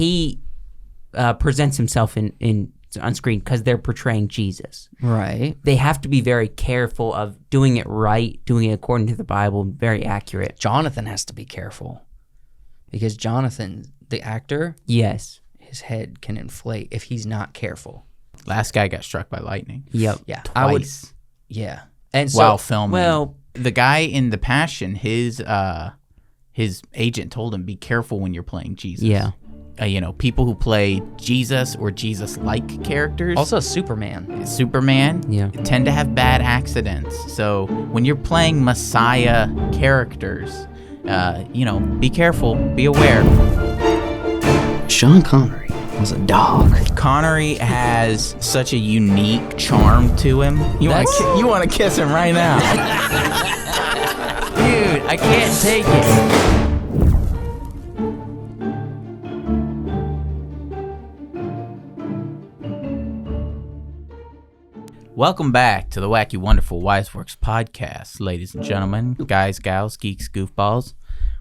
he presents himself on screen because they're portraying Jesus. Right. They have to be very careful of doing it right, doing it according to the Bible, very accurate. Jonathan has to be careful because Jonathan, the actor, Yes. his head can inflate if he's not careful. Last guy got struck by lightning. Yep. Yeah. Twice. Yeah. And so, While filming. Well, The guy in The Passion, his agent told him, be careful when you're playing Jesus. yeah. People who play Jesus or Jesus-like characters, also Superman. Superman, Yeah. tend to have bad accidents. So when you're playing Messiah characters, be careful, be aware. Sean Connery was a dog. Connery has such a unique charm to him. You want to kiss him right now. Dude, I can't take it. Welcome back to the Wacky Wonderful Wiseworks podcast, ladies and gentlemen, guys, gals, geeks, goofballs.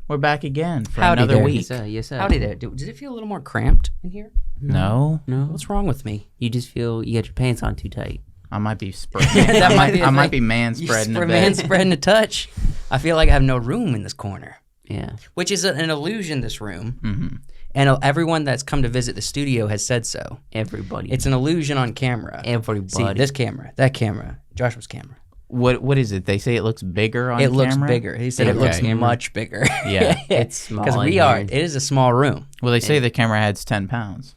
We're back again for another there. week. Yes, sir. Howdy there. Does it feel a little more cramped in here? No, What's wrong with me? You just feel you got your pants on too tight. I might be spreading. That might be a I might thing. be man spreading a bit. Man spreading a touch. I feel like I have no room in this corner, Yeah. which is an illusion, this room. Mm-hmm. And everyone that's come to visit the studio has said so. Everybody. It's an illusion on camera. everybody. See, this camera, that camera, Joshua's camera. What is it? They say it looks bigger on It looks camera? bigger. He said it Okay. looks much bigger. Yeah. It's small Because in it here. is a small room. Well, they say the camera adds 10 pounds.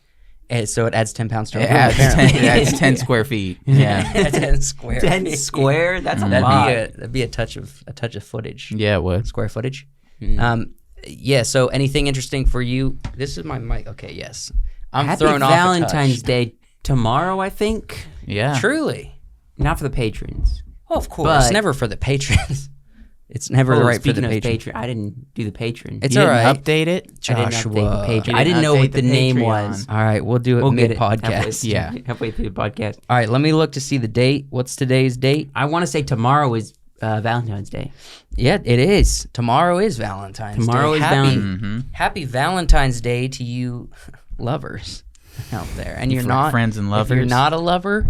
And so it adds 10 pounds to our It room, adds apparently. 10, it adds 10 square feet. Yeah. 10 square. 10 square? That's a That'd lot. that'd be a touch of footage. Yeah, it would. Square footage. Yeah. So anything interesting for you? This is my mic. Okay. Yes. I'm Happy thrown off. Valentine's Day tomorrow, I think. Yeah. Truly. Not for the patrons. Oh, of course. But- Never for the patrons. It's never right for the speaking of patron. patron, I didn't do the patron. It's You all didn't right. update it? I didn't update the Joshua. patron. You I didn't didn't know what update the the name Patreon. was. All right. We'll do it We'll get it mid-podcast. Yeah. halfway through the podcast. All right. Let me look to see the date. What's today's date? I want to say tomorrow is Valentine's Day. Yeah, it is. Tomorrow is Valentine's Tomorrow Day. is happy, happy Valentine's Day to you lovers out there. And you're not friends and If you're lovers. not a lover,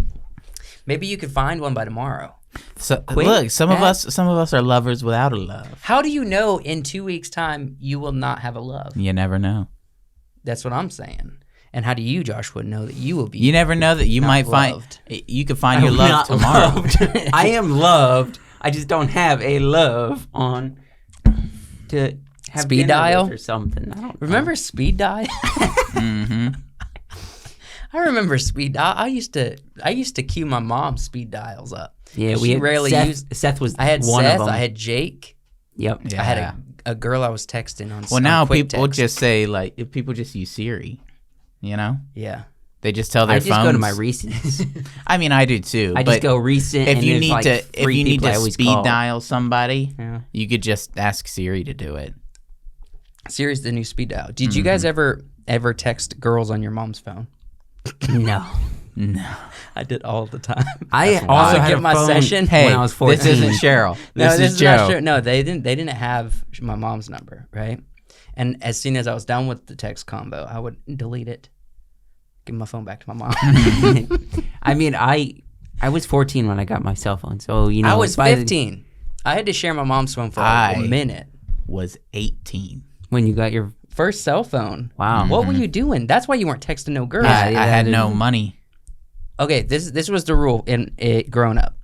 maybe you could find one by tomorrow. So, Quick, look, some of fast. us are lovers without a love. How do you know in 2 weeks' time you will not have a love? You never know. That's what I'm saying. And how do you, Joshua, know that you will be? You never know that you Not might loved. you could find your love Not tomorrow. loved. I am loved. I just don't have a love on to have Speed dinner dial? with or something. I don't Remember speed dial? Mm-hmm. I remember speed dial. I used to cue my mom's speed dials up. Yeah, She rarely Seth, used. Seth was I had one Seth. of them. I had Jake. Yep. Yeah. I had a girl I was texting on. Well, on now quick people text. just say like if people just use Siri, you know, Yeah. they just tell their I just phones. go to my recents. I mean, I do too. I but just go recent. if and you there's need like to, if three you need people I to always speed call. dial somebody, Yeah. you could just ask Siri to do it. Siri's the new speed dial. Did you guys ever text girls on your mom's phone? No. No, I did all the time. I I also would had get a my phone session. hey, when I was 14. this isn't Cheryl. No, This is Joe. not true. No, they didn't have my mom's number, right? And as soon as I was done with the text combo, I would delete it, give my phone back to my mom. I mean, I was 14 when I got my cell phone, so you know. I was by the- 15. I had to share my mom's phone for a I- minute. Was 18. when you got your First cell phone. wow. What were you doing? That's why you weren't texting no girls. Yeah, I had that no is- money. Okay, this was the rule in it growing up.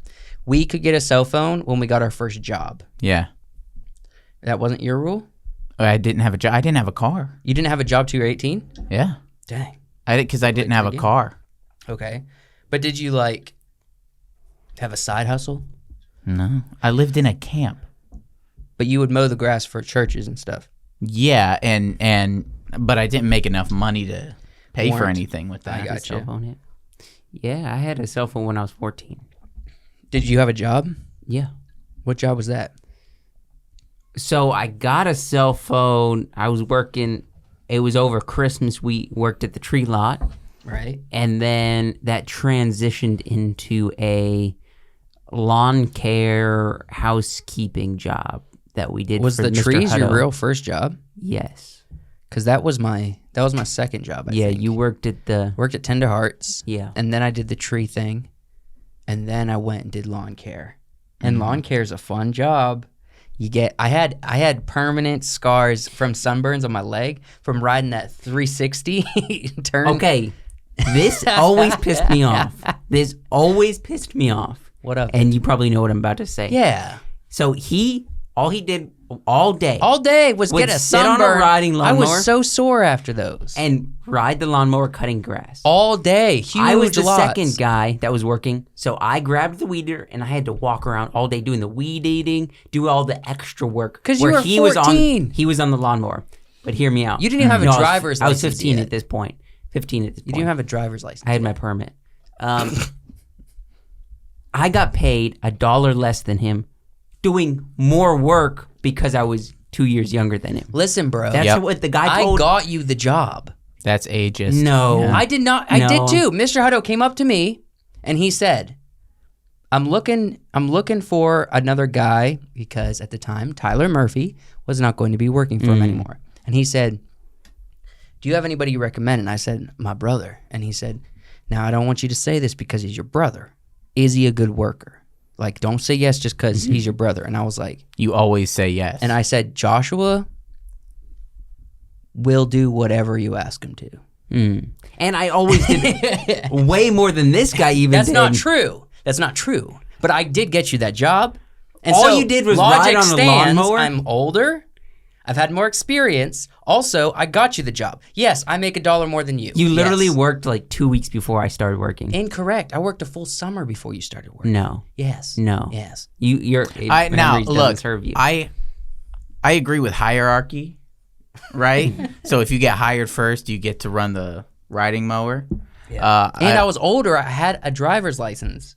We could get a cell phone when we got our first job. Yeah, That wasn't your rule? I didn't have a job. I didn't have a car. You didn't have a job till you were 18? Yeah, Dang. because I didn't have a again? car. Okay. But did you like have a side hustle? No, I lived in a camp. But you would mow the grass for churches and stuff. Yeah, but I didn't make enough money to pay for Warrant. anything with I that. got cell you. phone hit. Yeah, I had a cell phone when I was 14. Did you have a job? Yeah. What job was that? So I got a cell phone. I was working. It was over Christmas. We worked at the tree lot, Right. and then that transitioned into a lawn care housekeeping job that we did. Was for the Mr. trees your Hutto. real first job? Yes. because that was my second job. I think. you worked at the worked at Tender Hearts. yeah. And then I did the tree thing, and then I went and did lawn care. And lawn care is a fun job. I had permanent scars from sunburns on my leg from riding that 360 turn. Okay, this always pissed me off. This always pissed me off. What up? And you probably know what I'm about to say. Yeah. So all he did all day was would get a sit on a sunburn. riding I lawnmower was so sore after those. and ride the lawnmower cutting grass. All day, huge I was the lots. second guy that was working, so I grabbed the weed eater and I had to walk around all day doing the weed eating, do all the extra work. 'Cause you where were he was 14. he was on the lawnmower. But hear me out. You didn't even have a No, driver's I was license 15 yet. at this point. 15 at this You point. didn't have a driver's license. I had my permit. I got paid $1 less than him, doing more work because I was 2 years younger than him. Listen, bro. That's what the guy told. I got you the job. That's ageist. No. Yeah. I did not. I No. did too. Mr. Hutto came up to me and he said, I'm looking for another guy because at the time Tyler Murphy was not going to be working for him anymore. And he said, do you have anybody you recommend? And I said, my brother. And he said, now I don't want you to say this because he's your brother. Is he a good worker? Like, don't say yes just because he's your brother. And I was like, You always say yes. and I said, Joshua will do whatever you ask him to. And I always did way more than this guy even That's did. not true. That's not true. But I did get you that job. And All so you did was logic ride on a stands, lawnmower? I'm older. I've had more experience. Also, I got you the job. Yes, I make $1 more than you. You literally Yes. worked like 2 weeks before I started working. Incorrect. I worked a full summer before you started working. No. Yes. No. Yes. Your now memories doesn't look, serve you. I agree with hierarchy, right? So if you get hired first, you get to run the riding mower. Yeah. And I was older. I had a driver's license.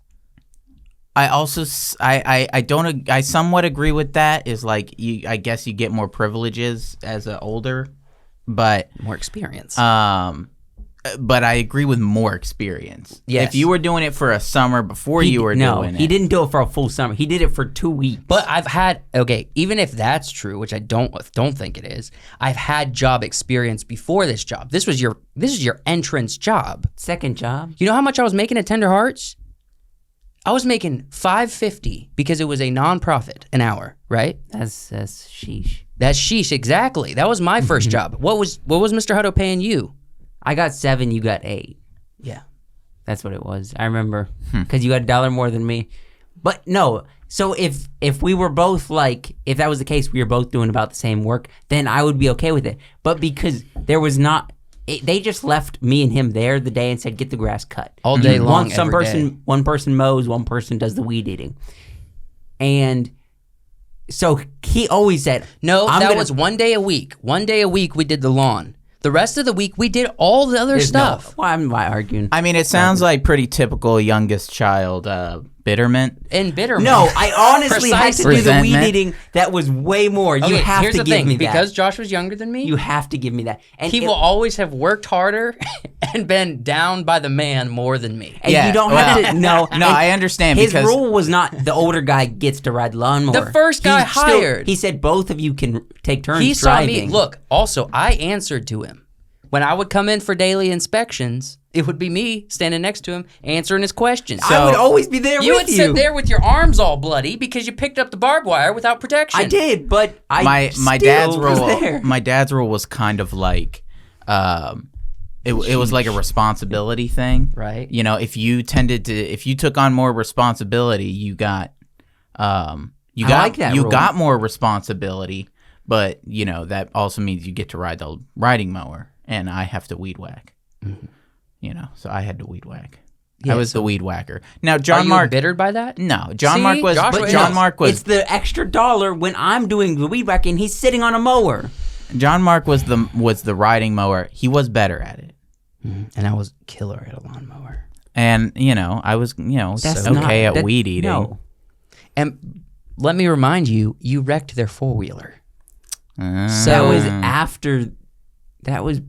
I also I somewhat agree with that. Is like I guess you get more privileges as an older, but More experience. but I agree with more experience. Yes. If you were doing it for a summer before you were doing it, he didn't do it for a full summer. He did it for 2 weeks. But I've had even if that's true, which I don't think it is. I've had job experience before this job. This is your entrance job. Second job. You know how much I was making at Tender Hearts? I was making $5.50 because it was a nonprofit an hour, right? That's sheesh. That's sheesh, exactly. That was my first job. What was Mr. Hutto paying you? I got 7, you got 8. Yeah. That's what it was. I remember because you got $1 more than me. But no, so if we were both like, if that was the case, we were both doing about the same work, then I would be okay with it. But because there was not, they just left me and him there the day and said, get the grass cut All day long, every day. One person mows, one person does the weed eating, and so he always said, No, I'm that gonna- was 1 day a week. 1 day a week we did the lawn. The rest of the week we did all the other There's no- stuff. Why am I arguing? I mean, it sounds like pretty typical youngest child bitterment. And bitter. No, I honestly had to do the Resentment. weed eating. That was way more. You Okay, have here's to the give thing. me that. Because Josh was younger than me, You have to give me that. And he will always have worked harder and been down by the man more than me. And Yeah, you don't well, have to. No, no, I understand His because- rule was not the older guy gets to ride lawnmower. The first guy hired. He said both of you can take turns He saw driving. me. Look, also, I answered to him. When I would come in for daily inspections, it would be me standing next to him answering his questions. I would always be there You with would you. sit there with your arms all bloody because you picked up the barbed wire without protection. I did, but my still dad's was rule. there. My dad's rule was kind of like, it was like a responsibility thing, Right. You know, if you took on more responsibility, you got like that rule. got more responsibility, but you know that also means you get to ride the riding mower, and I have to weed whack. You know, so I had to weed whack. Yeah, I was the weed whacker. Now Are John you Mark. embittered by that? No, John See? Mark was. Joshua But is. John Mark was. It's the extra $1 when I'm doing the weed whacking. He's sitting on a mower. John Mark was the riding mower. He was better at it. And I was killer at a lawnmower. And, you know, I was, you know, That's okay not- at that- weed eating. No. And let me remind you, you wrecked their four-wheeler. That was after. That was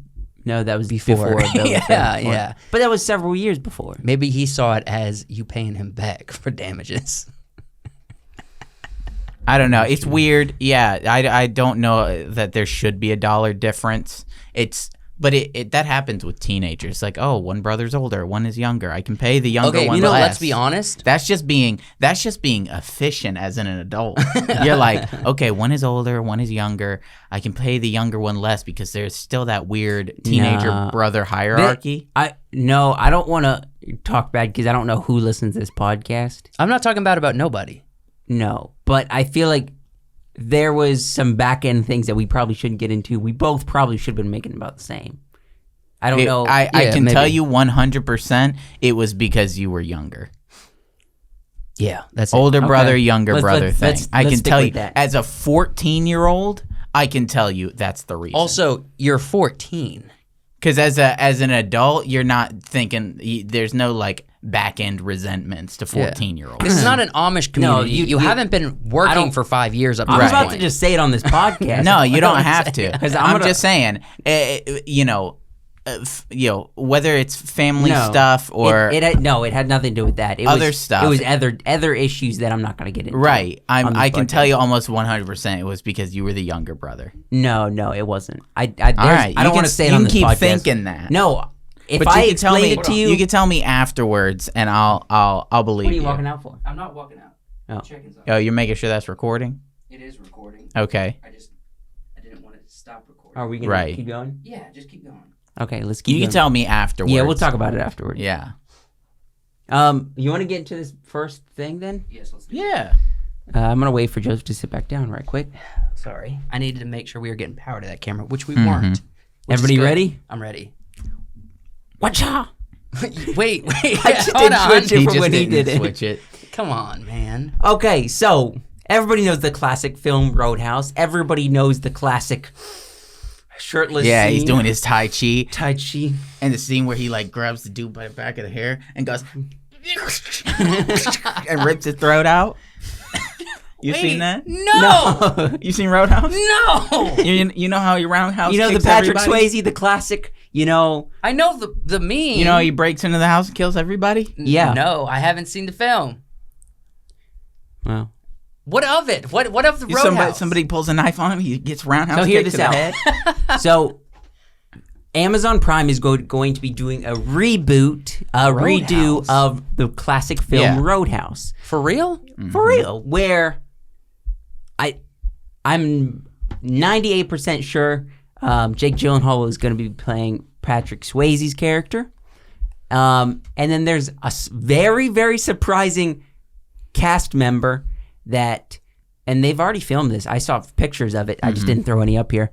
before. Yeah. But that was several years before. Maybe he saw it as you paying him back for damages. I don't know. It's weird. Yeah, I don't know that there should be $1 difference. But that happens with teenagers. Like, oh, one brother's older, one is younger. I can pay the younger Okay, one you know, less. let's be honest. That's just being efficient as an adult. You're like, okay, one is older, one is younger. I can pay the younger one less because there's still that weird teenager brother hierarchy. I don't want to talk bad because I don't know who listens to this podcast. I'm not talking about nobody. No, but I feel like there was some back end things that we probably shouldn't get into. We both probably should have been making about the same. I don't know. I can tell you 100% it was because you were younger. Yeah, that's Older it. brother, Okay. younger brother thing. I can stick tell with you, that. as a 14-year-old, I can tell you that's the reason. Also, you're 14. Because as an adult, you're not thinking, there's no like back end resentments to 14-year-olds. This is not an Amish community. you- you haven't been working for 5 years up to I'm this about point. to just say it on this podcast. No, you don't have to. 'Cause I'm gonna- just saying, whether it's family stuff or it had nothing to do with that. It Other was, stuff. It was other issues that I'm not going to get into. right. on this I can podcast. tell you almost 100% it was because you were the younger brother. No, it wasn't. All right, I don't want to say it on this You podcast. can keep thinking that. No, if But I you can tell me, explained it to you, you can tell me afterwards, and I'll believe what are you you. walking out for? I'm not walking out. Oh. Checking's on. Oh, you're making sure that's recording? It is recording. Okay. I didn't want to stop recording. Are we going Right. to keep going? Yeah, just keep going. Okay, let's keep You going. can tell me afterwards. Yeah, we'll talk about it afterwards. Yeah. You want to get into this first thing then? Yes, let's do it. Yeah. I'm going to wait for Joseph to sit back down right quick. Sorry. I needed to make sure we were getting power to that camera, which we weren't. Which is Everybody good. ready? I'm ready. Watcha! wait. I just hold didn't on. switch it He for just when he didn't did it. switch it. Come on, man. Okay, so everybody knows the classic film Roadhouse. Everybody knows the classic shirtless Yeah, scene. he's doing his Tai Chi. Tai Chi. And the scene where he like grabs the dude by the back of the hair and goes and rips his throat out. You seen that? No. You seen Roadhouse? No. You know how your Roundhouse You know the kicks Patrick everybody? Swayze, the classic, you know. I know the meme. You know how he breaks into the house and kills everybody? Yeah. No, I haven't seen the film. Well, What of it? What of the Roadhouse? Somebody pulls a knife on him, he gets roundhouse so hear kicked this to the out. head. So Amazon Prime is going to be doing a reboot, a redo Roadhouse. of the classic film Yeah. Roadhouse. For real? For real, where I'm 98% sure Jake Gyllenhaal is going to be playing Patrick Swayze's character. And then there's a very, very surprising cast member that, and they've already filmed this. I saw pictures of it. I just didn't throw any up here.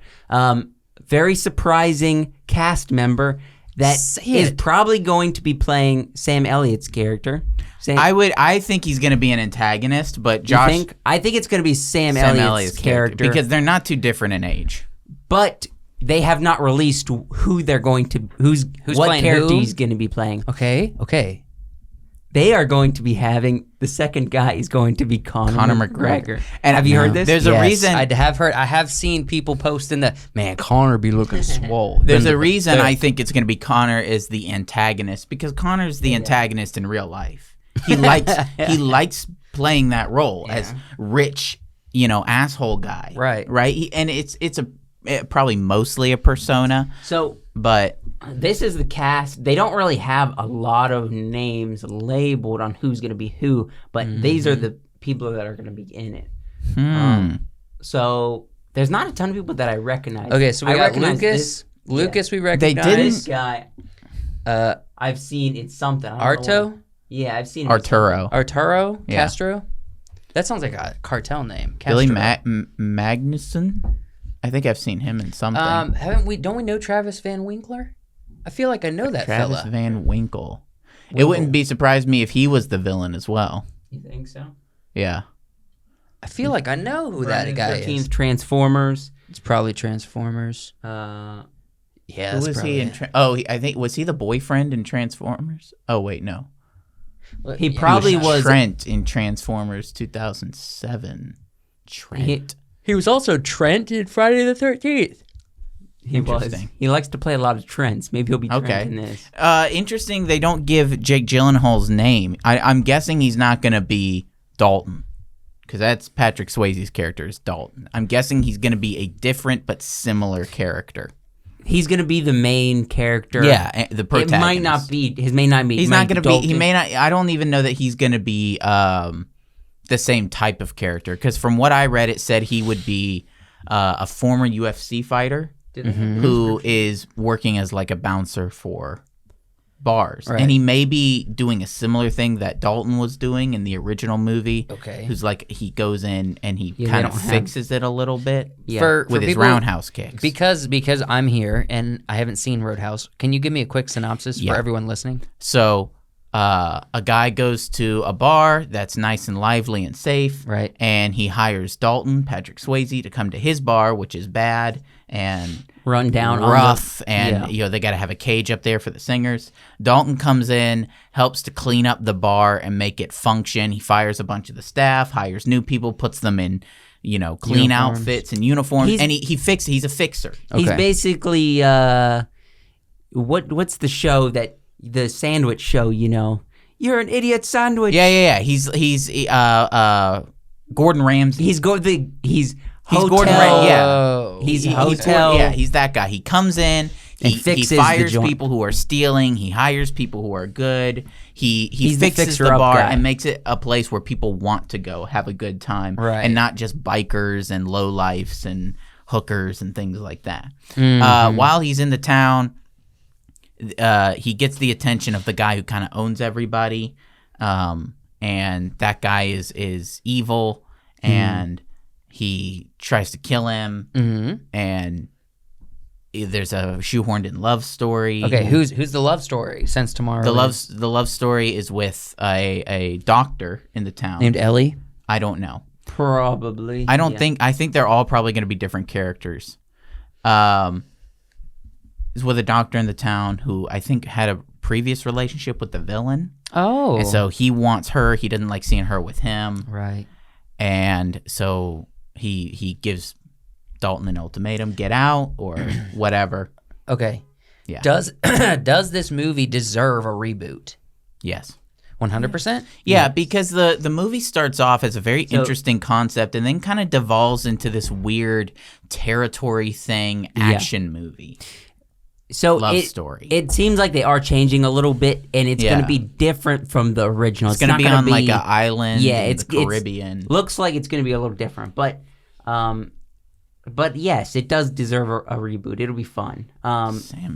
Very surprising cast member that Say is it. probably going to be playing Sam Elliott's character. I think he's gonna be an antagonist, but Josh I think it's going to be Sam Elliott's character because they're not too different in age. but they have not released who they're going to who's what playing character who? he's going to be playing. Okay. They are going to be having the second guy is going to be Conor McGregor. And have you heard this? There's a reason. I have heard. I have seen people posting that. Man, Connor be looking swole. There's Then a reason the- I think it's going to be Connor is the antagonist because Connor's the antagonist in real life. He likes playing that role as rich, asshole guy. Right. And it's probably mostly a persona, So but this is the cast. They don't really have a lot of names labeled on who's going to be who, but these are the people that are going to be in it. So there's not a ton of people that I recognize. Okay, so we I got recognize Lucas. this- Lucas, we They recognize. didn't- This guy, I've seen it's something. I don't know Arto, what- Yeah, I've seen it. Arturo, Arturo, Yeah. Castro. That sounds like a cartel name. Billy Castro. Magnuson. I think I've seen him in something. Don't we know Travis Van Winkler? I feel like I know that Travis fella. Van Winkle. It wouldn't be surprised me if he was the villain as well. You think so? Yeah. I feel like I know who that guy 13th is. Transformers. It's probably Transformers. Uh, Yeah, Who that's was probably he in? it. I think was he the boyfriend in Transformers? Oh wait, no. he probably was. Trent in Transformers 2007. Trent. He was also Trent in Friday the 13th. He was. Interesting. He likes to play a lot of Trents. Maybe he'll be Trent Okay. in this. Interesting. They don't give Jake Gyllenhaal's name. I'm guessing he's not going to be Dalton, because that's Patrick Swayze's character is Dalton. I'm guessing he's going to be a different but similar character. He's gonna be the main character. Yeah, the protagonist. It might not be. His may not be. He's not going to be. He may not. I don't even know that he's going to be the same type of character. Because from what I read, it said he would be a former UFC fighter who is working as like a bouncer for bars, and he may be doing a similar thing that Dalton was doing in the original movie. Okay, who's like he goes in and he kind of fixes it a little bit with his roundhouse kicks. Because I'm here and I haven't seen Roadhouse. Can you give me a quick synopsis for everyone listening? So a guy goes to a bar that's nice and lively and safe, right? And he hires Dalton, Patrick Swayze, to come to his bar, which is bad and run down, rough, and you know they got to have a cage up there for the singers. Dalton comes in, helps to clean up the bar and make it function. He fires a bunch of the staff, hires new people, puts them in, you know, clean outfits and uniforms, and he's a fixer. He's basically what's the show that the sandwich show? You know, you're an idiot sandwich. Yeah. He's Gordon Ramsay. He's Gordon Ramsay. Yeah, he's hotel. He's that guy. He comes in. He fires people who are stealing. He hires people who are good. He fixes the bar and makes it a place where people want to go have a good time, and not just bikers and lowlifes and hookers and things like that. While he's in the town, he gets the attention of the guy who kind of owns everybody, and that guy is evil, and he tries to kill him, and there's a shoehorned in love story. Okay, who's the love story? Since tomorrow, the love story is with a doctor in the town named Ellie. I don't know. Probably. I don't think. I think they're all probably going to be different characters. Is with a doctor in the town who I think had a previous relationship with the villain. Oh, and so he wants her. He doesn't like seeing her with him. Right. And so he gives Dalton an ultimatum: get out or whatever. Okay. Yeah. Does this movie deserve a reboot? Yes. 100%? Yeah, because the movie starts off as a very interesting concept and then kind of devolves into this weird territory thing action movie. So love story. It seems like they are changing a little bit, and it's going to be different from the original. It's going to be on like an island in the Caribbean. Looks like it's going to be a little different, but yes, it does deserve a reboot. It'll be fun. Sam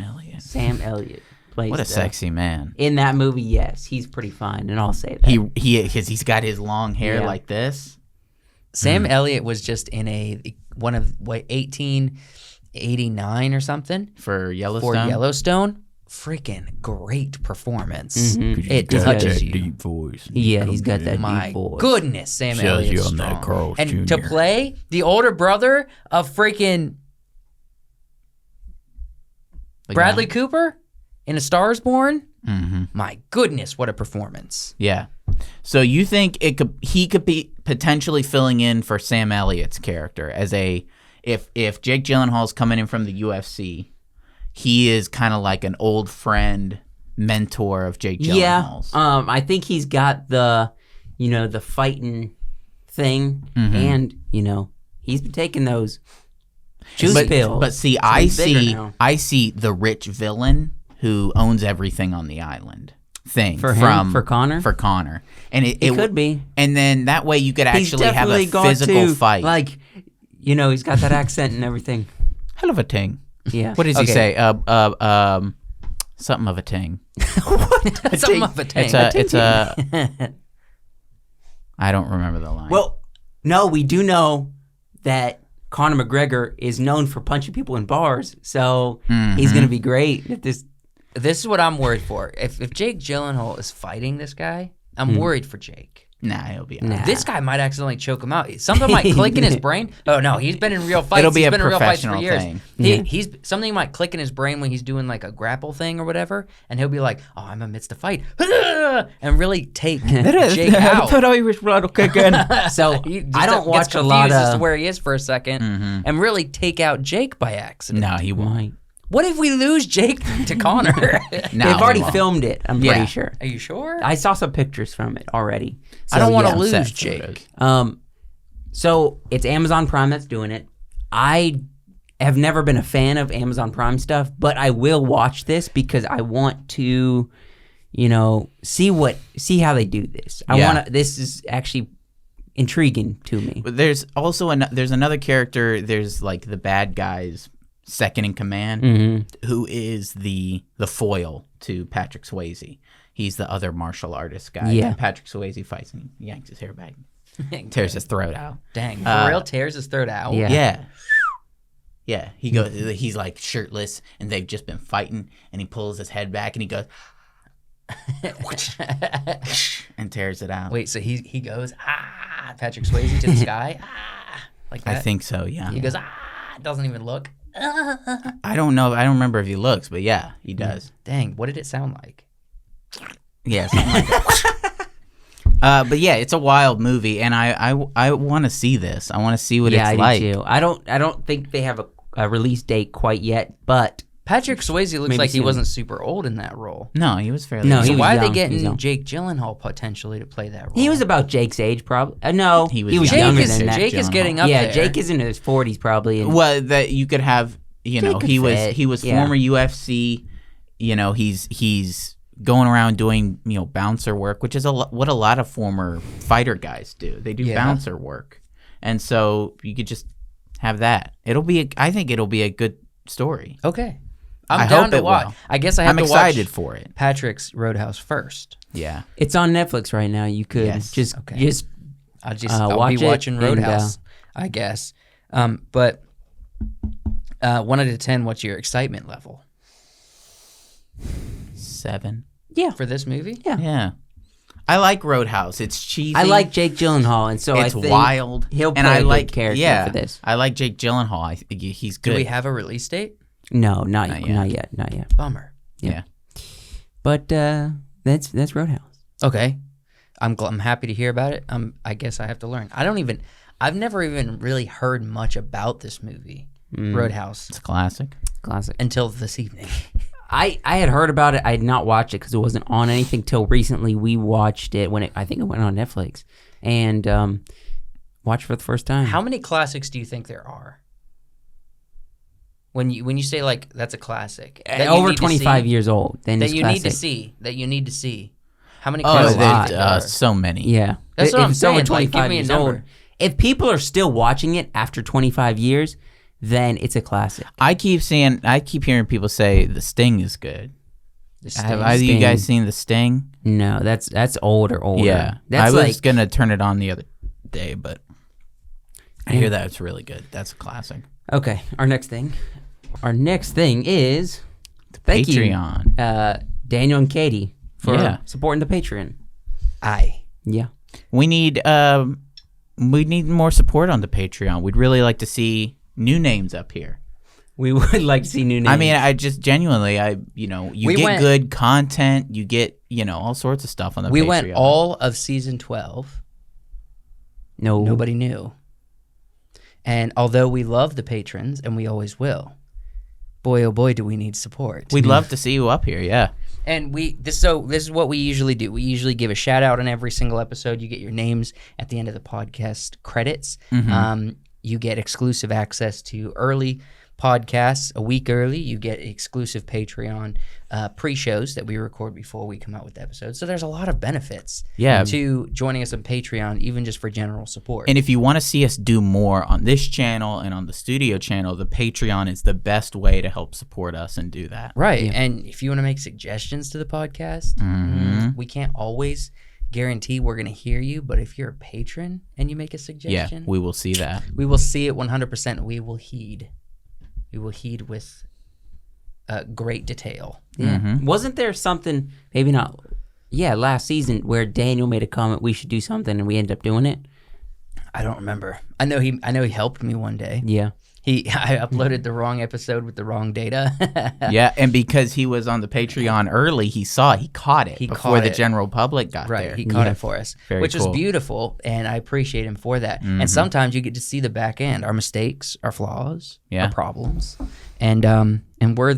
Elliott plays what a sexy man in that movie. Yes, he's pretty fine, and I'll say that he's got his long hair like this. Sam Elliott was just in one of 1889 or something for Yellowstone. Freaking great performance. It touches you. Deep voice. Yeah, he's got that My deep voice. Goodness, Sam Elliott's strong. That Carl's and Jr. to play the older brother of freaking Bradley Cooper in A Star Is Born. My goodness, what a performance! Yeah. So you think he could be potentially filling in for Sam Elliott's character as if Jake Gyllenhaal's coming in from the UFC, he is kind of like an old friend, mentor of Jake Gyllenhaal's. Yeah. I think he's got the fighting thing, and he's been taking those juice pills. But see, I see the rich villain who owns everything on the island thing for Conor, and it could be, and then that way you could actually have a physical fight. Like, he's got that accent and everything. Hell of a ting. Yeah. What does he say? Something of a ting. What? Something of a ting. It's a. I don't remember the line. Well, no, we do know that Conor McGregor is known for punching people in bars, so he's going to be great at this. This is what I'm worried for. If Jake Gyllenhaal is fighting this guy, I'm worried for Jake. Nah, he'll be all right. This guy might accidentally choke him out. Something might click in his brain. Oh no, he's been in real fights. It'll be he's a been in real fights for professional years. thing. Something might click in his brain when he's doing like a grapple thing or whatever, and he'll be like, "Oh, I'm amidst a fight," and really take Jake out. That Irish blood will kick in. So I don't watch a lot of where he is for a second, and really take out Jake by accident. No, he won't. What if we lose Jake to Conor? They've already filmed it, I'm pretty sure. Are you sure? I saw some pictures from it already. So, I don't want to lose Jake. So it's Amazon Prime that's doing it. I have never been a fan of Amazon Prime stuff, but I will watch this because I want to, see how they do this. This is actually intriguing to me. But there's also there's another character. There's like the bad guy's second in command, who is the foil to Patrick Swayze. He's the other martial artist guy. Yeah. And Patrick Swayze fights and he yanks his hair back, tears his throat out. Dang, for real, tears his throat out. Yeah. Yeah. He goes. He's like shirtless, and they've just been fighting, and he pulls his head back, and he goes, and tears it out. Wait, so he goes Patrick Swayze to the sky like that. I think so. Yeah. He goes doesn't even look. I don't know. I don't remember if he looks, but yeah, he does. Dang, what did it sound like? Yeah, something like that. But yeah, it's a wild movie, and I want to see this. I want to see what it's I like. do too. I don't think they have a release date quite yet, but Patrick Swayze looks Maybe like he soon. wasn't super old in that role. No, he was fairly. No, young. he So was why are young. they He was getting young. Jake Gyllenhaal potentially to play that role? he was about Jake's age, probably. No, He was he was younger younger than than that. Jake is getting up Yeah, there. Jake is in his 40s probably. And Well, that you could have. Jake could He fit, was yeah. former UFC. He's going around doing bouncer work, which is what a lot of former fighter guys do. They do bouncer work, and so you could just have that. I think it'll be a good story. Okay. I I'm down hope to it watch. will. I guess I have I'm to excited watch for it. Patrick's Roadhouse first. Yeah. it's on Netflix right now. You could Yes. just I'll watch be it watching and, Roadhouse, I guess. But 1 out of 10, what's your excitement level 7. for this movie? Yeah. I like Roadhouse. It's cheesy. I like Jake Gyllenhaal, and so It's I think wild. he'll play and I a good like character for this. I like Jake Gyllenhaal. I think he's good. Do we have a release date? No, not yet. yet. Bummer. Yeah. But that's Roadhouse. Okay. I'm happy to hear about it. I guess I have to learn. I've never even really heard much about this movie, Roadhouse, It's a classic. Classic. until this evening. I had heard about it. I had not watched it because it wasn't on anything till recently. We watched it when I think it went on Netflix, and watched for the first time. How many classics do you think there are? When you say like that's a classic, that you over need to 25 see, years old? Then that it's you need to classic. see, that you need to see. How many Oh, classics? lot. there are? so many. Yeah, That's what If I'm it's over saying, like, give 25 me a years number. old. If people are still watching it after 25 years, then it's a classic. I keep hearing people say The Sting is good. Have either of you Sting. guys seen The Sting? No, that's older. Yeah. That's I was like gonna turn it on the other day, but I hear that it's really good. That's a classic. okay. Our next thing is thank Patreon. you, Daniel and Katie, for Yeah. supporting the Patreon. Aye. Yeah. We need more support on the Patreon. We'd really like to see new names up here. We would like to see new names. I mean, I just genuinely, you We get went- good content, you get, all sorts of stuff on the Patreon. We went all of season 12. no. Nobody knew. And although we love the patrons, and we always will, boy, oh boy, do we need support. We'd love to see you up here, yeah. And this is what we usually do. We usually give a shout out on every single episode. You get your names at the end of the podcast credits. You get exclusive access to early podcasts a week early. You get exclusive Patreon pre-shows that we record before we come out with the episodes. So there's a lot of benefits to joining us on Patreon, even just for general support. And if you want to see us do more on this channel and on the studio channel, the Patreon is the best way to help support us and do that. Right. And if you want to make suggestions to the podcast, we can't always guarantee we're going to hear you. But if you're a patron and you make a Yeah, suggestion, we will see that. we will see it 100%. We will heed. We will heed with great detail. Yeah. Wasn't there something, maybe not, last season where Daniel made a comment we should do something and we ended up doing it? I don't remember. I know he helped me one day. Yeah. I uploaded the wrong episode with the wrong data. Yeah, and because he was on the Patreon early, he caught it before caught the it. general public got Right, there. he caught it for us, Very which was cool. beautiful, and I appreciate him for that. And sometimes you get to see the back end, our mistakes, our flaws, Yeah. our problems, and we're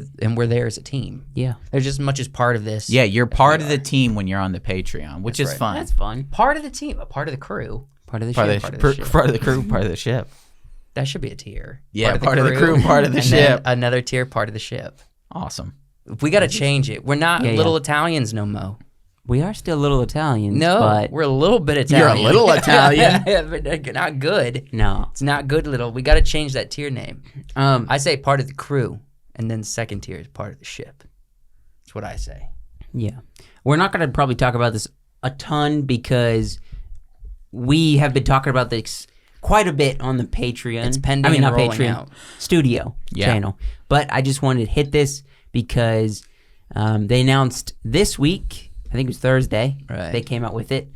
there as a team. Yeah. They're just as much as part of this. Yeah, you're part of the team when you're on the Patreon, which is right. fun. That's fun. part of the team, a part of the crew. Part of the part show. of part the of the ship. part of the crew, part of the ship. That should be a tier. Yeah, part of the crew, part of the and ship. then another tier, part of the ship. Awesome. We got to change it. We're not Yeah, little yeah. Italians no mo. We are still little Italians. No, but we're a little bit You're Italian. a little Italian. Yeah, but not good. no. It's not good little. We got to change that tier name. Um, I say part of the crew, and then second tier is part of the ship. That's what I say. yeah. We're not going to probably talk about this a ton because we have been talking about this quite a bit on the Patreon. It's pending I mean, and not rolling Patreon, out. Studio channel. But I just wanted to hit this because they announced this week, I think it was Thursday, Right. they came out with it.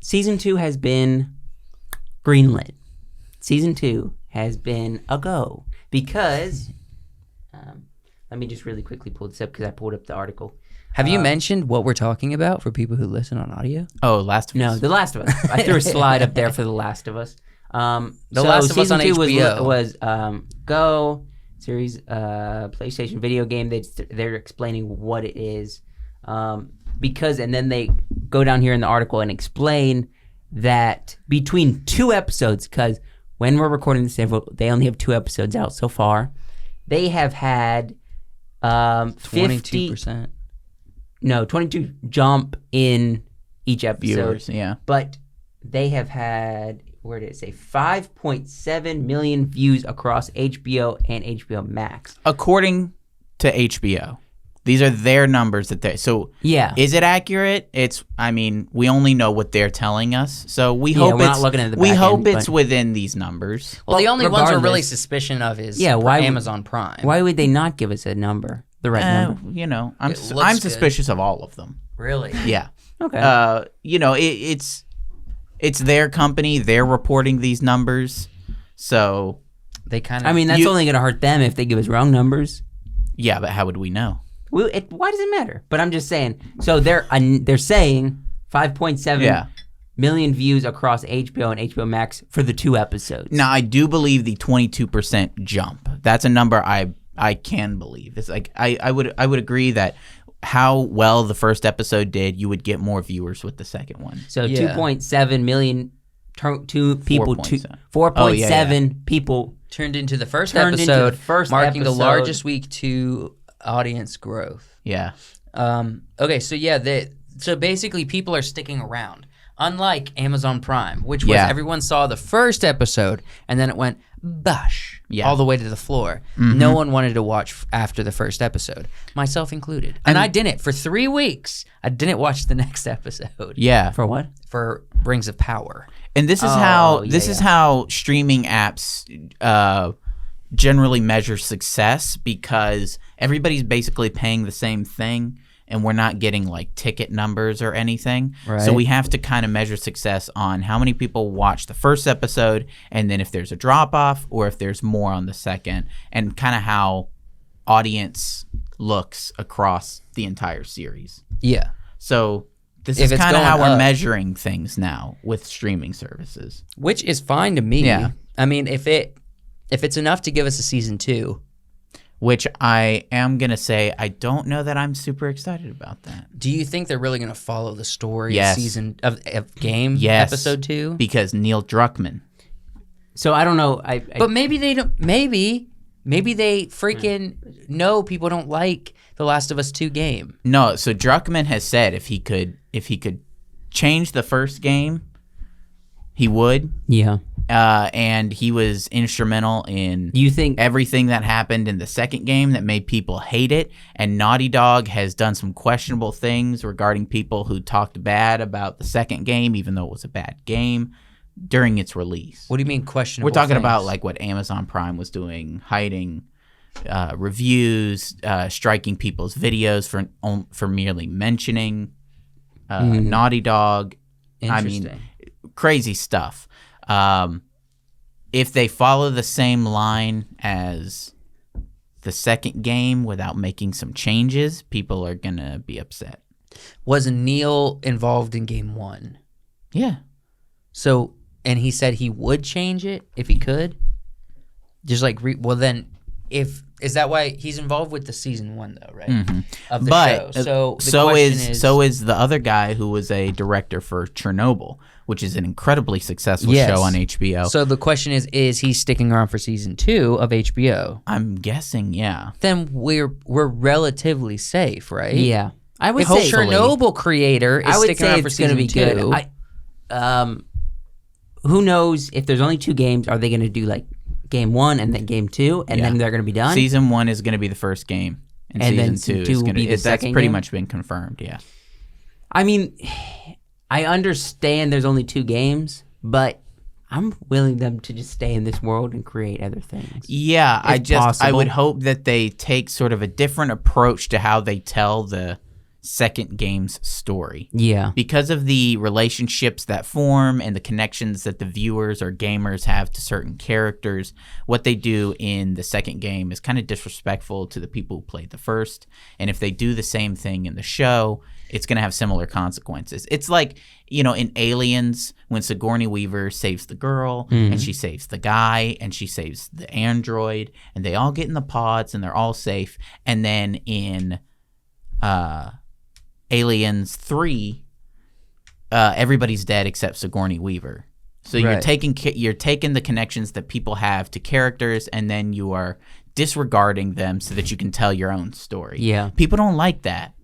Season 2 has been greenlit. Season 2 has been a go because, let me just really quickly pull this up because I pulled up the article. Have you mentioned what we're talking about for people who listen on audio? Oh, Last of No, Us. The Last of Us. I threw a slide up there for The Last of Us. The Last of Us on season 2 HBO. was Go series, PlayStation video game. They're explaining what it is, because, and then they go down here in the article and explain that between 2 episodes, because when we're recording this, they only have 2 episodes out so far. They have had 22%. 22 jump in each episode. Viewers, yeah. But they have had, where did it say, 5.7 million views across HBO and HBO Max. According to HBO. These are their numbers that they. So Yeah. is it accurate? I mean, we only know what they're telling us. So we Yeah, hope we're it's not looking at the we back hope end, it's but- within these numbers. Well, the only ones we're really regardless- suspicion of is Yeah, why would- Amazon Prime. Why would they not give us a number? The right number? You know, I'm It looks I'm good. suspicious of all of them. Really? Yeah. Okay. You know, it's their company. They're reporting these numbers. So They kind of. I mean, that's only going to hurt them if they give us wrong numbers. yeah, but how would we know? Why does it matter? But I'm just saying. So they're saying 5.7 Yeah. million views across HBO and HBO Max for the 2 episodes. Now, I do believe the 22% jump. That's a number I can believe. It's like I would agree that how well the first episode did, you would get more viewers with the second one. So Yeah. 2.7 million two people, 4.7. 4.7 people. turned into the first Turned into episode, the first marking the episode. largest week 2 audience growth. Yeah. Okay, so yeah, so basically people are sticking around. Unlike Amazon Prime, which was Yeah. everyone saw the first episode and then it went bash Yeah. all the way to the floor. No one wanted to watch after the first episode, myself included. And I didn't for 3 weeks. I didn't watch the next episode Yeah. For what? for Rings of Power. And this is how streaming apps generally measure success, because everybody's basically paying the same thing and we're not getting like ticket numbers or anything. Right. So we have to kind of measure success on how many people watch the first episode, and then if there's a drop off or if there's more on the second, and kind of how audience looks across the entire series. Yeah. So this If is it's kind of going how we're up- measuring things now with streaming services. Which is fine to me. Yeah. I mean, if it's enough to give us a season 2, Which I am going to say, I don't know that I'm super excited about that. do you think they're really going to follow the story Yes. of season of game Yes. episode 2? Because Neil Druckmann. So I don't know. But maybe they don't. Maybe they freaking know people don't like the Last of Us 2 game. No, so Druckmann has said if he could change the first game, he would. yeah. And he was instrumental in Do you think? everything that happened in the second game that made people hate it. And Naughty Dog has done some questionable things regarding people who talked bad about the second game, even though it was a bad game, during its release. What do you mean questionable? We're talking about things? like what Amazon Prime was doing, hiding reviews, striking people's videos for merely mentioning Naughty Dog. I mean, Interesting. crazy stuff. If they follow the same line as the second game without making some changes, people are gonna be upset. Was Neil involved in game 1? Yeah. So, and he said he would change it if he could. Just like, well, then, is that why he's involved with the season 1 though, right? Of the But show. So the so question is the other guy who was a director for Chernobyl, which is an incredibly successful Yes. show on HBO. So the question is he sticking around for season 2 of HBO? I'm guessing, yeah. Then we're relatively safe, right? Yeah, I would If say the Chernobyl creator is I would sticking say around for it's going to season be 2, good. Who knows if there's only 2 games? Are they going to do like game 1 and then game 2, and then they're going to be done? Season 1 is going to be the first game, and then season 2 2 is will going be to. the That's second pretty game? much been confirmed. Yeah. I mean, I understand there's only 2 games, but I'm willing them to just stay in this world and create other things. Yeah, I possible. would hope that they take sort of a different approach to how they tell the second game's story. Yeah. Because of the relationships that form and the connections that the viewers or gamers have to certain characters, what they do in the second game is kind of disrespectful to the people who played the first. And if they do the same thing in the show, it's going to have similar consequences. It's like, in Aliens, when Sigourney Weaver saves the girl, and she saves the guy, and she saves the android, and they all get in the pods, and they're all safe. And then in Aliens 3, everybody's dead except Sigourney Weaver. So you're taking the connections that people have to characters, and then you are disregarding them so that you can tell your own story. Yeah. People don't like that.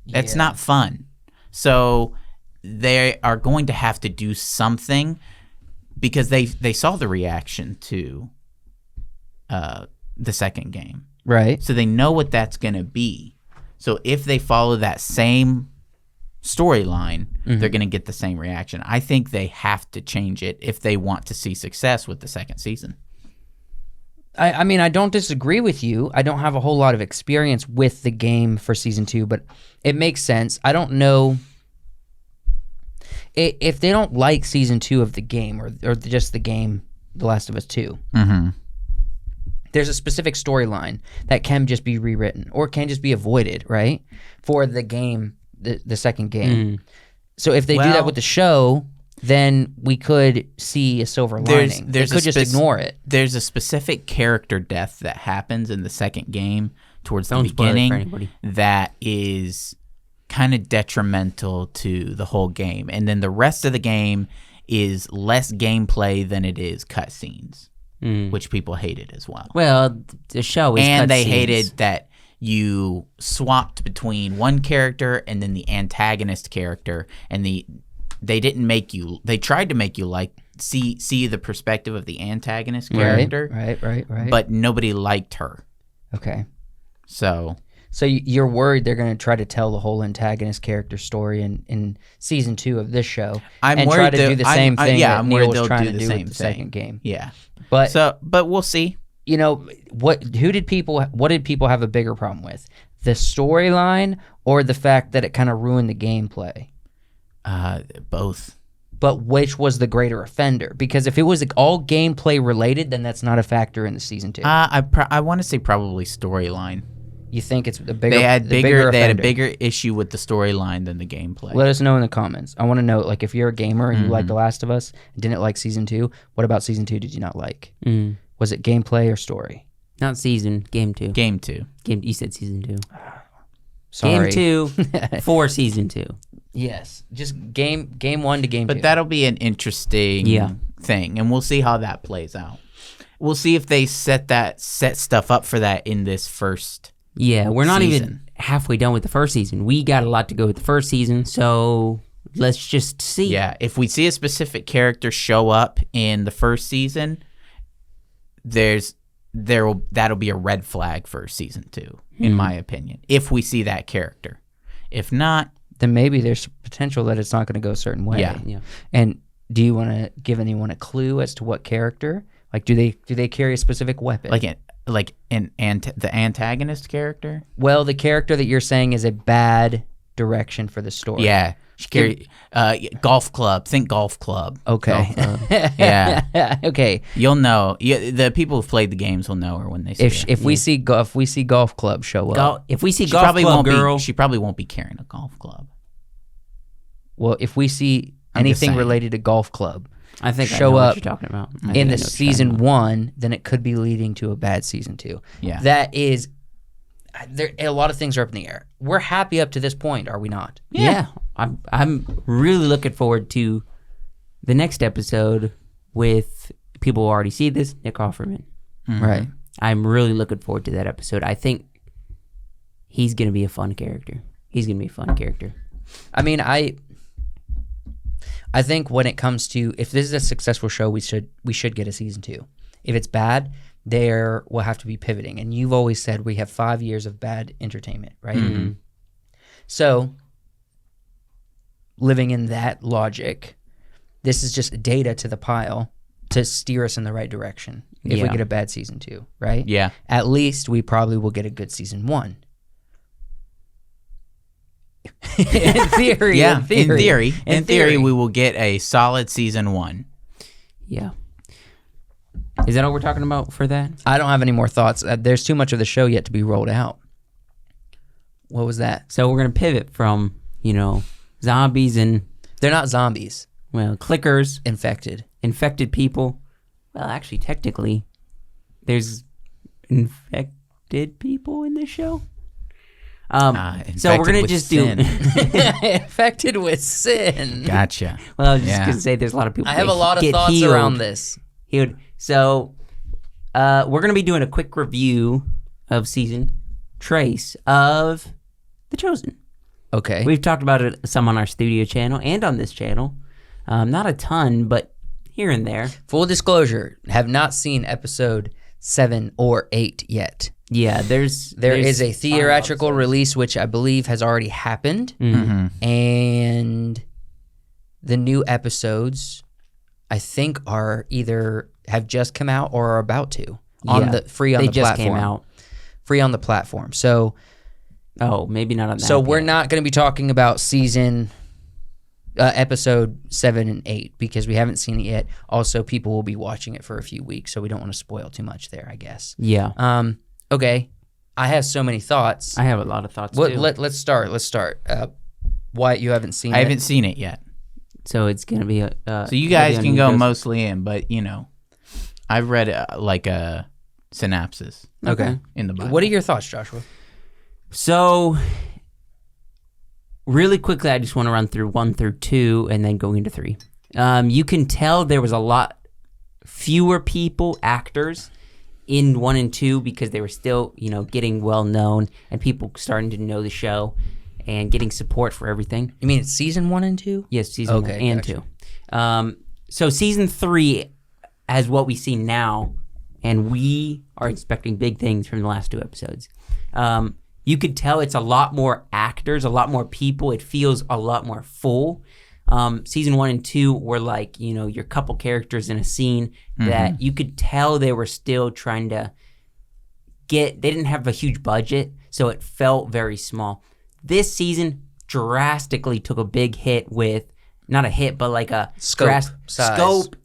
That's not fun. So they are going to have to do something because they saw the reaction to the second game. right? So they know what that's going to be. So if they follow that same storyline, they're going to get the same reaction. I think they have to change it if they want to see success with the second season. I mean, I don't disagree with you. I don't have a whole lot of experience with the game for season 2, but it makes sense. I don't know if they don't like season 2 of the game or just the game, The Last of Us 2. Mm-hmm. There's a specific storyline that can just be rewritten or can just be avoided, right? For the game, the second game. So if they do that with the show, then we could see a silver lining. They could just ignore it. There's a specific character death that happens in the second game towards the Don't spoil it for beginning anybody. that is kind of detrimental to the whole game. And then the rest of the game is less gameplay than it is cutscenes, which people hated as well. Well, the show is And they cutscenes. hated that you swapped between one character and then the antagonist character, and they didn't make you. They tried to make you like see the perspective of the antagonist character, Right. but nobody liked her. Okay. So You're worried they're going to try to tell the whole antagonist character story in season 2 of this show, I'm and worried try to they'll- do the I'm- same thing yeah, that I'm Neil worried was they'll trying do to the do same with the thing. second game. yeah. But But we'll see. what did people have a bigger problem with? The storyline or the fact that it kind of ruined the gameplay? Both. But which was the greater offender? Because if it was all gameplay related, then that's not a factor in the season 2. I want to say probably storyline. You think it's the bigger? They had the bigger a offender. bigger issue with the storyline than the gameplay. Let us know in the comments. I want to know, like, if you're a gamer and you like The Last of Us and didn't like season 2, what about season 2 did you not like? Was it gameplay or story? Not season, game 2. Game 2. You said season 2. Sorry. Game 2 for season 2. Yes, just game 1 to game 2. But that'll be an interesting thing, and we'll see how that plays out. We'll see if they set stuff up for that in this first. Yeah, we're not even season. halfway done with the first season. We got a lot to go with the first season, so let's just see. Yeah, if we see a specific character show up in the first season, that'll be a red flag for season 2, in my opinion. If we see that character, if not, then maybe there's potential that it's not going to go a certain way. Yeah. And do you want to give anyone a clue as to what character? Like, do they carry a specific weapon? the antagonist character. Well, the character that you're saying is a bad direction for the story. Yeah, she carry golf club. Think golf club. Okay. Yeah. Okay. You'll know. The people who've played the games will know her when they see her. If we see golf club show up. If we see She golf probably club won't girl, be. She probably won't be carrying a golf club. Well, if we see I'm just anything saying. related to golf club I think I show know up what you're talking about. I think I in know the what you're season talking about. 1, then it could be leading to a bad season 2. Yeah. That is, a lot of things are up in the air. We're happy up to this point, are we not? Yeah, I'm really looking forward to the next episode with people who already see this, Nick Offerman. Right. I'm really looking forward to that episode. I think he's going to be a fun character. I mean, I think when it comes to, if this is a successful show, we should get a season 2. If it's bad, there will have to be pivoting. And you've always said we have 5 years of bad entertainment, right? Mm-hmm. So, living in that logic, this is just data to the pile to steer us in the right direction if we get a bad season 2, right? Yeah. At least we probably will get a good season 1. In theory, Yeah, in theory, we will get a solid season 1. Yeah. Is that all we're talking about for that? I don't have any more thoughts. There's too much of the show yet to be rolled out. What was that? So we're going to pivot from, zombies and, They're not zombies. well, clickers, Infected. people. Well, actually, technically, there's infected people in this show. So we're going to just do... Infected with sin. Gotcha. Well, I was just going to say there's a lot of people I have a lot of get thoughts healed. around this. Healed. So we're going to be doing a quick review of season trace of The Chosen. Okay. We've talked about it some on our studio channel and on this channel. Not a ton, but here and there. Full disclosure, have not seen episode 7 or 8 yet. Yeah, There is a theatrical release, which I believe has already happened. Mm-hmm. And the new episodes, I think, are either have just come out or are about to. Free on the platform. They just came out. Free on the platform. So... Oh, maybe not on that. So we're not going to be talking about episode 7 and 8 because we haven't seen it yet. Also, people will be watching it for a few weeks, so we don't want to spoil too much there, I guess. Yeah. Okay. I have so many thoughts. I have a lot of thoughts too. Let's start. Wyatt, you haven't seen it. I haven't seen it yet. So it's going to be so you guys can go mostly in, but, I've read a synopsis. Okay. In the Bible. What are your thoughts, Joshua? So, really quickly, I just want to run through 1 through 2 and then go into 3. You can tell there was a lot fewer people, actors, in 1 and 2 because they were still, getting well known and people starting to know the show and getting support for everything. You mean it's season 1 and 2? Yes, season 1 and 2. So season 3 as what we see now, and we are expecting big things from the last 2 episodes. You could tell it's a lot more actors, a lot more people. It feels a lot more full. Season 1 and 2 were like, your couple characters in a scene that you could tell they were still trying to they didn't have a huge budget, so it felt very small. This season drastically took a big hit with, not a hit, but like a scope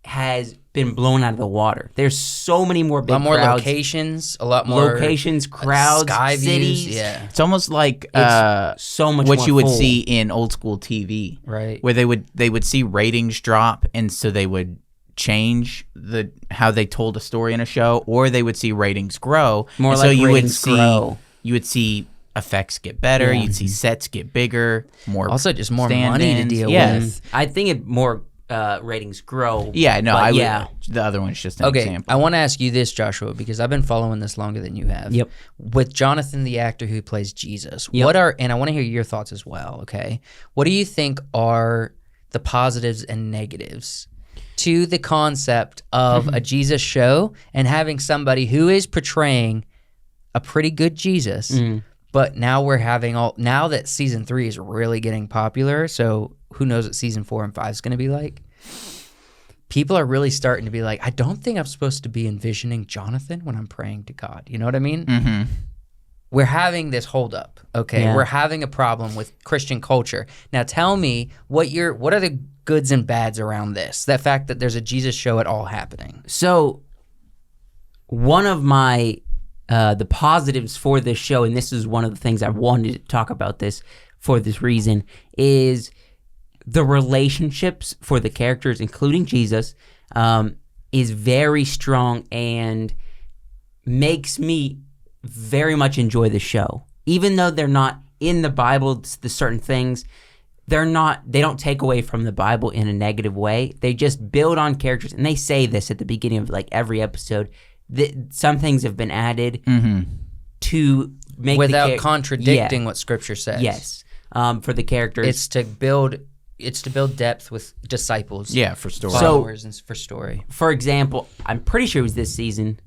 has been blown out of the water. There's so many more big crowds. A lot more locations, a lot more locations, crowds, sky cities. views. Yeah. It's almost like so much what more you would full. see in old school TV, right? Where they would see ratings drop, and so they would change how they told a story in a show, or they would see ratings grow. More and like so you ratings grow. You would see effects get better. Yeah. You'd see sets get bigger. Also, just more money to stand-ins. deal Yes. with. I think it more ratings grow. Yeah, no, but the other one's just an Okay, example. I want to ask you this, Joshua, because I've been following this longer than you have. Yep. With Jonathan, the actor who plays Jesus, Yep. and I want to hear your thoughts as well, okay? What do you think are the positives and negatives to the concept of a Jesus show and having somebody who is portraying a pretty good Jesus, but now we're having now that season 3 is really getting popular, so who knows what season 4 and 5 is going to be like? People are really starting to be like, I don't think I'm supposed to be envisioning Jonathan when I'm praying to God. You know what I mean? Mm-hmm. We're having this holdup, okay? Yeah. We're having a problem with Christian culture. Now tell me, what are the goods and bads around this? That fact that there's a Jesus show at all happening. So, one of my the positives for this show, and this is one of the things I wanted to talk about this for this reason, is the relationships for the characters, including Jesus, is very strong and makes me very much enjoy the show. Even though they're not in the Bible, the certain things, they don't take away from the Bible in a negative way. They just build on characters, and they say this at the beginning of like every episode, that some things have been added to make without contradicting what Scripture says. Yes, for the characters, it's to build depth with disciples. Yeah, for story. Followers and for story. For example, I'm pretty sure it was this season.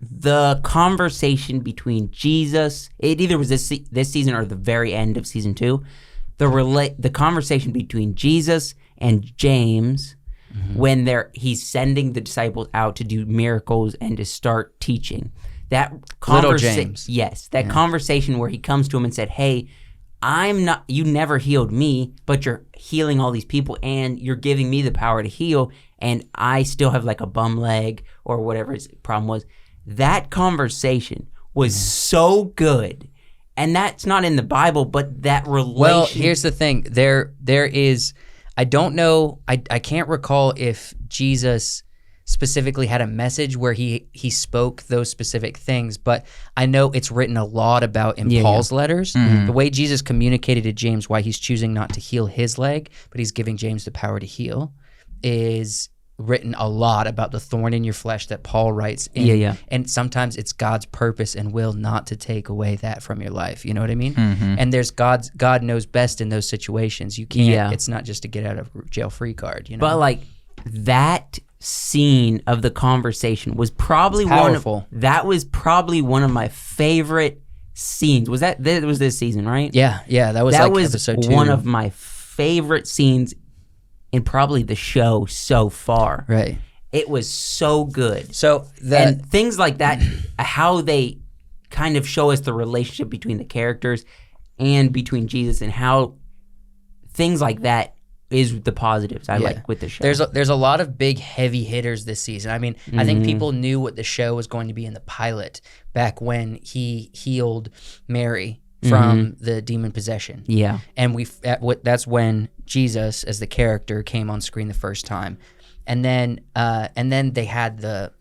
The conversation between Jesus, it either was this season or the very end of season 2. The conversation between Jesus and James when he's sending the disciples out to do miracles and to start teaching. That Little James. Yes, that conversation where he comes to him and said, "Hey, you never healed me, but you're healing all these people and you're giving me the power to heal, and I still have like a bum leg," or whatever his problem was. That conversation was so good. And that's not in the Bible, but that relation. Well, here's the thing. There is, I don't know, I can't recall if Jesus specifically had a message where he spoke those specific things, but I know it's written a lot about in Paul's letters. The way Jesus communicated to James why he's choosing not to heal his leg, but he's giving James the power to heal, is written a lot about the thorn in your flesh that Paul writes. And sometimes it's God's purpose and will not to take away that from your life. You know what I mean? And there's God knows best in those situations. You can't, it's not just to get out of jail free card, you know? But like that scene of the conversation was probably that was probably one of my favorite scenes. Was this season, right? Yeah. That was episode 2. One of my favorite scenes in probably the show so far. Right. It was so good. So and things like that, how they kind of show us the relationship between the characters and between Jesus, and how things like that is the positives I like with the show. There's a lot of big heavy hitters this season. I mean, I think people knew what the show was going to be in the pilot back when he healed Mary from the demon possession. Yeah. And that's when Jesus as the character came on screen the first time. And then they had the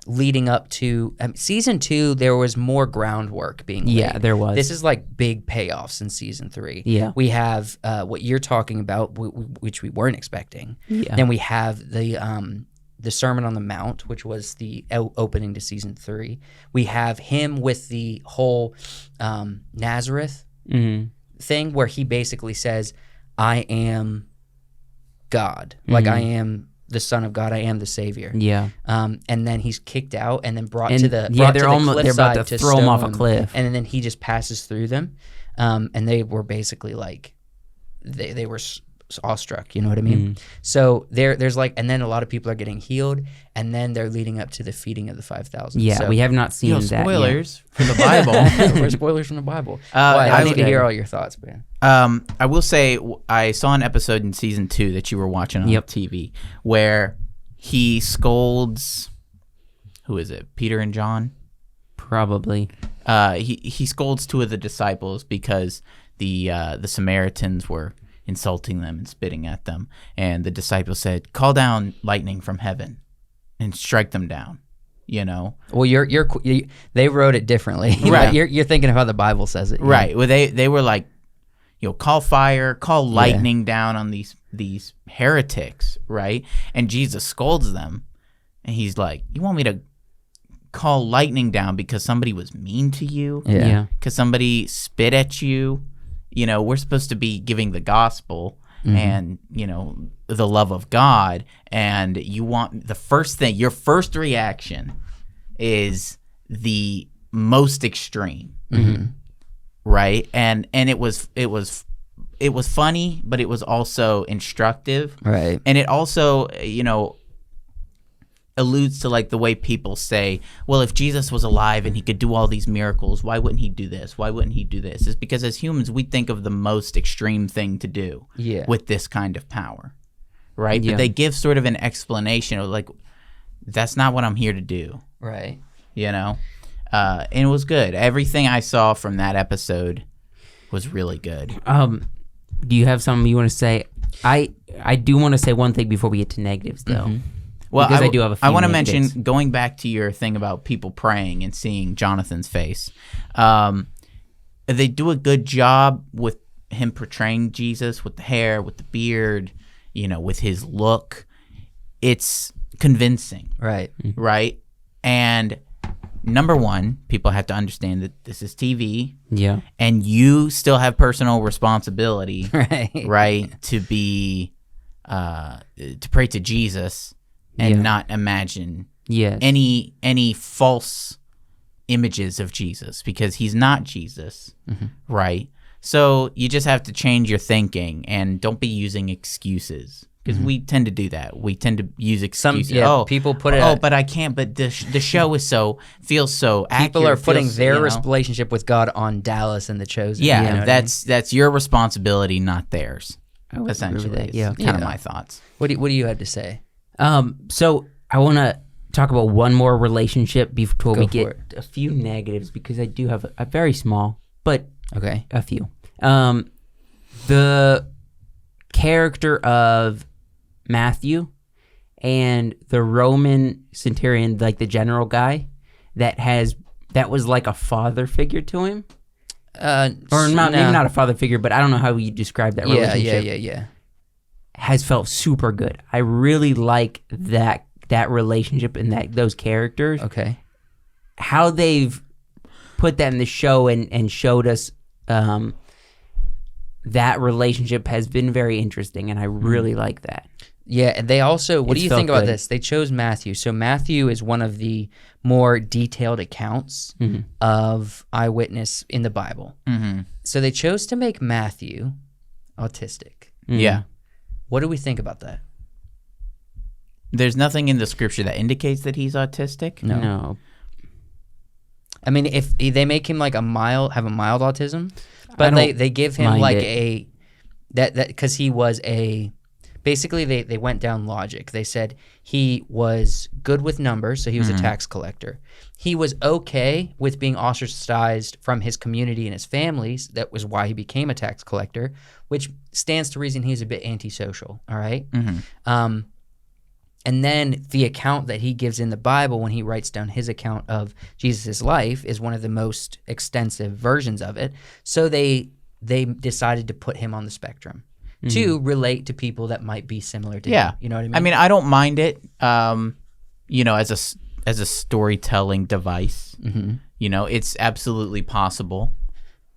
leading up to season 2, there was more groundwork being laid. Yeah, there was. This is like big payoffs in season 3. Yeah. We have what you're talking about, which we weren't expecting. Yeah. Then we have the Sermon on the Mount, which was the opening to season 3. We have him with the whole Nazareth thing where he basically says, I am God. Like, I am the Son of God. I am the Savior. Yeah. And then he's kicked out and then brought to the they're about to throw him off a cliff. And then he just passes through them. And they were basically like, they were awestruck, you know what I mean? So there's like, and then a lot of people are getting healed, and then they're leading up to the feeding of the 5,000. Yeah, so, we have not seen that spoilers from the Bible. We're spoilers from the Bible. I need to hear all your thoughts, man. I will say I saw an episode in season 2 that you were watching on TV where he scolds, who is it? Peter and John? Probably. He scolds 2 of the disciples because the Samaritans were insulting them and spitting at them, and the disciples said, "Call down lightning from heaven and strike them down." You know. Well, they wrote it differently, right? You're thinking of how the Bible says it, right? Well, they were like, call fire, call lightning down on these heretics, right? And Jesus scolds them, and he's like, "You want me to call lightning down because somebody was mean to you? Yeah. Because somebody spit at you?" You know, we're supposed to be giving the gospel and, the love of God. And you want your first reaction is the most extreme. Right. And it was funny, but it was also instructive. Right. And it also, alludes to like the way people say, well, if Jesus was alive and he could do all these miracles, why wouldn't he do this? Why wouldn't he do this? It's because as humans, we think of the most extreme thing to do with this kind of power, right? Yeah. But they give sort of an explanation of like, that's not what I'm here to do. Right. And it was good. Everything I saw from that episode was really good. Do you have something you want to say? I do want to say one thing before we get to negatives, though. Well, I do have a few. I want to mention, going back to your thing about people praying and seeing Jonathan's face. They do a good job with him portraying Jesus with the hair, with the beard, with his look, it's convincing, Right. right? And number one, people have to understand that this is TV, Yeah. and you still have personal responsibility, Right. right, to be to pray to Jesus and Yeah. not imagine Yes. any false images of Jesus, because he's not Jesus, right? So you just have to change your thinking and don't be using excuses, because we tend to do that. We tend to use excuses. People put it. But I can't. But the show is feels so accurate. People are putting feels, their relationship with God on Dallas and The Chosen. Yeah, you know what I mean? that's your responsibility, not theirs. I would agree with Essentially, that, yeah. kind of my thoughts. What do you have to say? So I want to talk about one more relationship before Go we for get it. a few negatives, because I do have a very small, but Okay. a few. The character of Matthew and the Roman centurion, like the general guy that was like a father figure to him, or not, maybe not a father figure, but I don't know how you describe that relationship. Yeah. Has felt super good. I really like that relationship and those characters. Okay. How they've put that in the show and showed us that relationship has been very interesting, and I really like that. Yeah, and they also, what do you felt think about good. this? They chose Matthew. So Matthew is one of the more detailed accounts of eyewitness in the Bible. Mm-hmm. So they chose to make Matthew autistic. Yeah. What do we think about that? There's nothing in the scripture that indicates that he's autistic. No. I mean, if they make him like have a mild autism, but don't they give him mind like it. that because he was basically they went down logic. They said he was good with numbers, so he was a tax collector. He was okay with being ostracized from his community and his families. That was why he became a tax collector, which stands to reason he's a bit antisocial. All right. And then the account that he gives in the Bible when he writes down his account of Jesus' life is one of the most extensive versions of it. So they decided to put him on the spectrum to relate to people that might be similar to him. You know what I mean? I mean, I don't mind it, as a storytelling device. It's absolutely possible.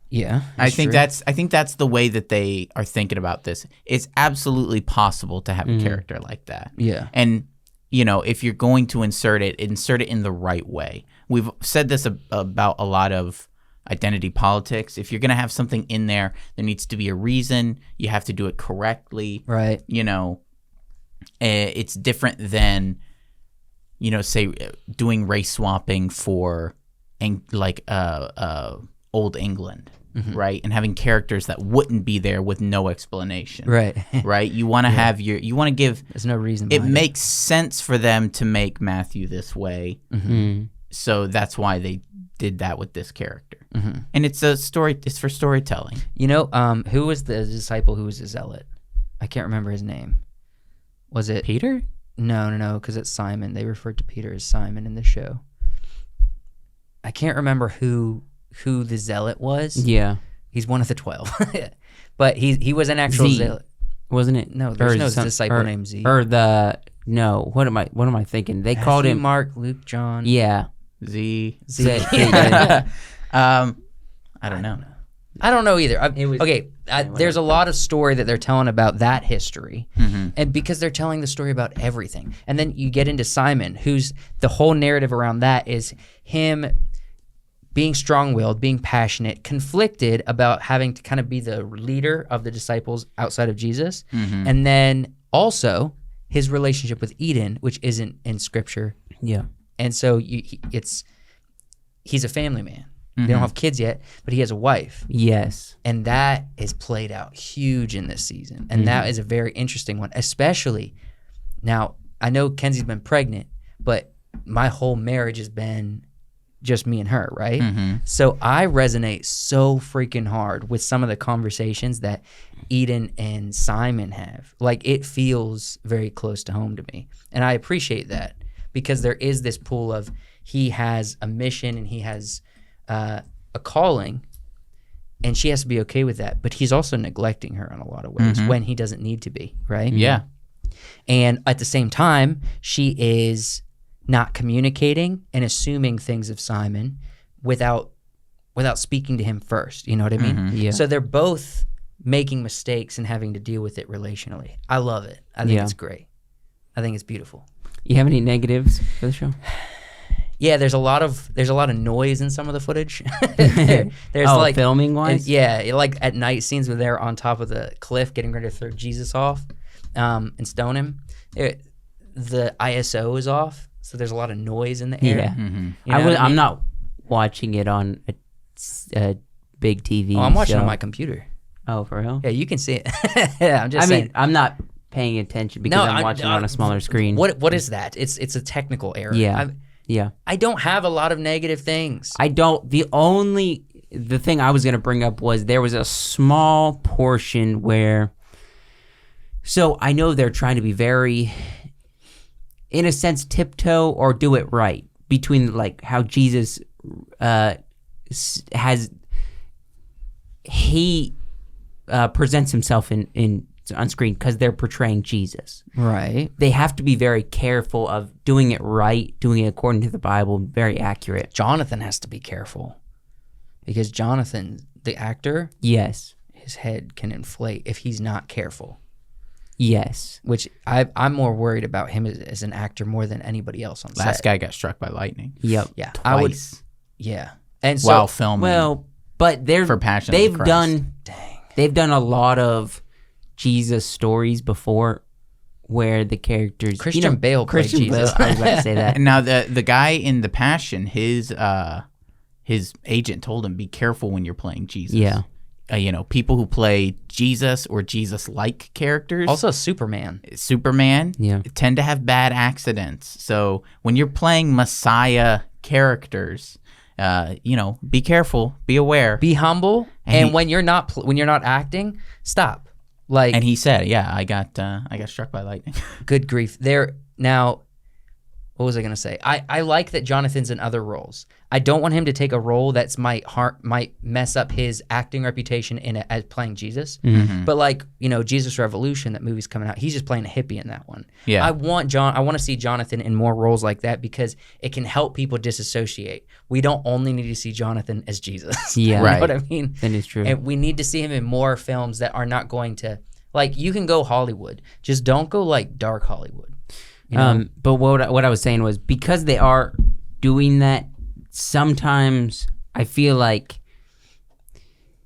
Yeah. I think that's the way that they are thinking about this. It's absolutely possible to have a character like that. Yeah. And if you're going to insert it in the right way. We've said this about a lot of identity politics. If you're going to have something in there needs to be a reason. You have to do it correctly. Right. It's different than say doing race swapping for old England. Right, and having characters that wouldn't be there with no explanation. Right. Right. You want to have you want to give. There's no reason. It behind makes sense for them to make Matthew this way, so that's why they did that with this character. And it's a story. It's for storytelling. Who was the disciple who was a zealot? I can't remember his name. Was it Peter? No, because it's Simon. They referred to Peter as Simon in the show. I can't remember who the zealot was. Yeah. He's one of the 12. But he was an actual Z. zealot. Wasn't it? No, there's Or no some- disciple or- named Z. What am I thinking? They called Matthew, him. Mark, Luke, John. Yeah. Z. Z. I don't know. I don't know either. was- There's a lot of story that they're telling about that history, Mm-hmm. and because they're telling the story about everything, and then you get into Simon, who's the whole narrative around that is him being strong-willed, being passionate, conflicted about having to kind of be the leader of the disciples outside of Jesus, and then also his relationship with Eden, which isn't in Scripture, Yeah. and so he's a family man. They don't have kids yet, but he has a wife. Yes. And that is played out huge in this season. And that is a very interesting one, especially now. I know Kenzie's been pregnant, but my whole marriage has been just me and her, right? So I resonate so freaking hard with some of the conversations that Eden and Simon have. Like, it feels very close to home to me. And I appreciate that because there is this pull of he has a mission and he has a calling, and she has to be okay with that. But he's also neglecting her in a lot of ways when he doesn't need to be, right? Yeah. And at the same time, she is not communicating and assuming things of Simon without speaking to him first. You know what I mean? Yeah. So they're both making mistakes and having to deal with it relationally. I love it. I think it's great. I think it's beautiful. You have any negatives for the show? Yeah, there's a lot of noise in some of the footage. There's like filming wise. Yeah, like at night scenes where they're on top of the cliff getting ready to throw Jesus off and stone him. The ISO is off, so there's a lot of noise in the air. Yeah, Mm-hmm. You know what I I'm mean? not watching it on a big TV. Oh, I'm watching show. on my computer. Oh, for real? Yeah, you can see it. Yeah, I'm just saying. I mean, I'm not paying attention because I'm watching it on a smaller screen. What is that? It's a technical error. Yeah. Yeah. I don't have a lot of negative things. I don't. The thing I was going to bring up was there was a small portion where. So I know they're trying to be very, in a sense, tiptoe or do it right between like how Jesus presents himself on screen because they're portraying Jesus. Right. They have to be very careful of doing it right, doing it according to the Bible, very accurate. Jonathan has to be careful because Jonathan, the actor, Yes. his head can inflate if he's not careful. Yes. Which I'm more worried about him as an actor more than anybody else on set. Last guy got struck by lightning. Yep. Yeah, Twice. I would. Yeah, and so While filming. Well, but For Passion of the they've Christ. done dang. they've done a lot of Jesus stories before where the characters Christian Bale played Christian Jesus. Bale, I was about to say that. And now the guy in the Passion, his agent told him, be careful when you're playing Jesus. Yeah. People who play Jesus or Jesus-like characters, Also, Superman. Superman, Yeah. tend to have bad accidents. So when you're playing Messiah characters, be careful, be aware. Be humble, And and he- when you're not acting, stop. Like, And he said, "Yeah, I got struck by lightning." good grief. There now. What was I gonna say? I like that Jonathan's in other roles. I don't want him to take a role that's might mess up his acting reputation as playing Jesus. Mm-hmm. But like Jesus Revolution, that movie's coming out. He's just playing a hippie in that one. Yeah. I want to see Jonathan in more roles like that because it can help people disassociate. We don't only need to see Jonathan as Jesus. Yeah. You Right. know what I mean? That is true. And we need to see him in more films that are not going to you can go Hollywood, just don't go like dark Hollywood. But what I was saying was because they are doing that, sometimes I feel like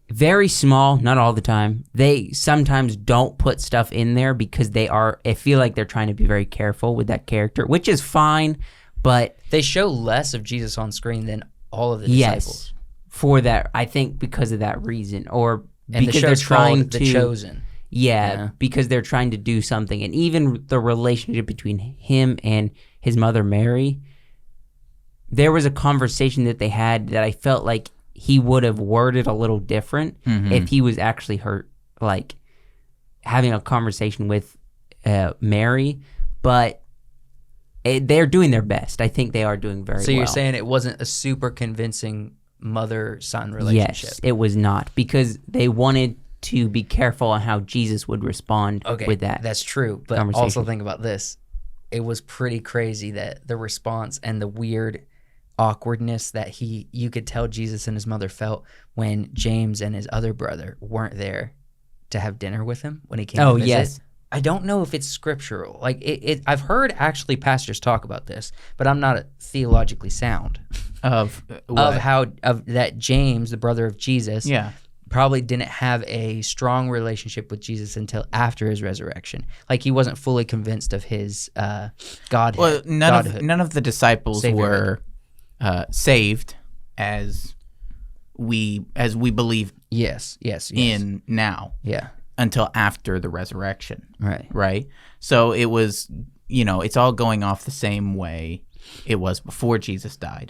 very small, not all the time. They sometimes don't put stuff in there because I feel like they're trying to be very careful with that character, which is fine, but They show less of Jesus on screen than all of the disciples. yes, for that, I think because of that reason, or And because the they're show's trying called to The Chosen. Yeah, because they're trying to do something. And even the relationship between him and his mother, Mary, there was a conversation that they had that I felt like he would have worded a little different if he was actually like having a conversation with Mary. But they're doing their best. I think they are doing very well. So you're saying it wasn't a super convincing mother-son relationship? Yes, it was not, because they wanted to be careful on how Jesus would respond with that. That's true. But conversation. also think about this. It was pretty crazy that the response and the weird awkwardness that you could tell Jesus and his mother felt when James and his other brother weren't there to have dinner with him when he came to visit. Yes. I don't know if it's scriptural. Like I've heard actually pastors talk about this, but I'm not theologically sound Of that James, the brother of Jesus, yeah. probably didn't have a strong relationship with Jesus until after his resurrection. Like he wasn't fully convinced of his godhood. Well, godhood. none of the disciples Saviorhood. were saved as we believe Yes. in now Yeah. until after the resurrection, Right. right? So it was, it's all going off the same way it was before Jesus died,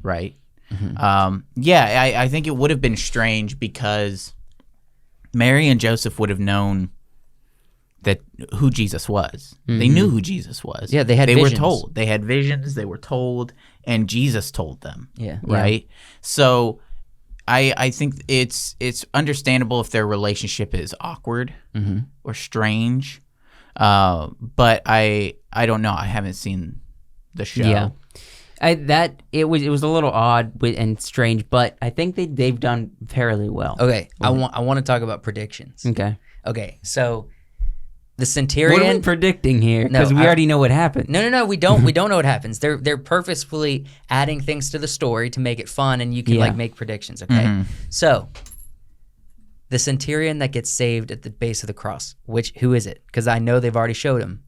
right? I think it would have been strange because Mary and Joseph would have known that who Jesus was. They knew who Jesus was. Yeah, they had were visions. told. They had visions. They were told, and Jesus told them. Yeah. Right. So I think it's understandable if their relationship is awkward or strange, but I don't know. I haven't seen the show. Yeah. It was a little odd and strange, but I think they've done fairly well. Okay, I want to talk about predictions. Okay, so the Centurion. What are we predicting here? Because we already know what happened. No, we don't. We don't know what happens. They're purposefully adding things to the story to make it fun, and you can like make predictions. Okay, so the Centurion that gets saved at the base of the cross. Who is it? Because I know they've already showed him.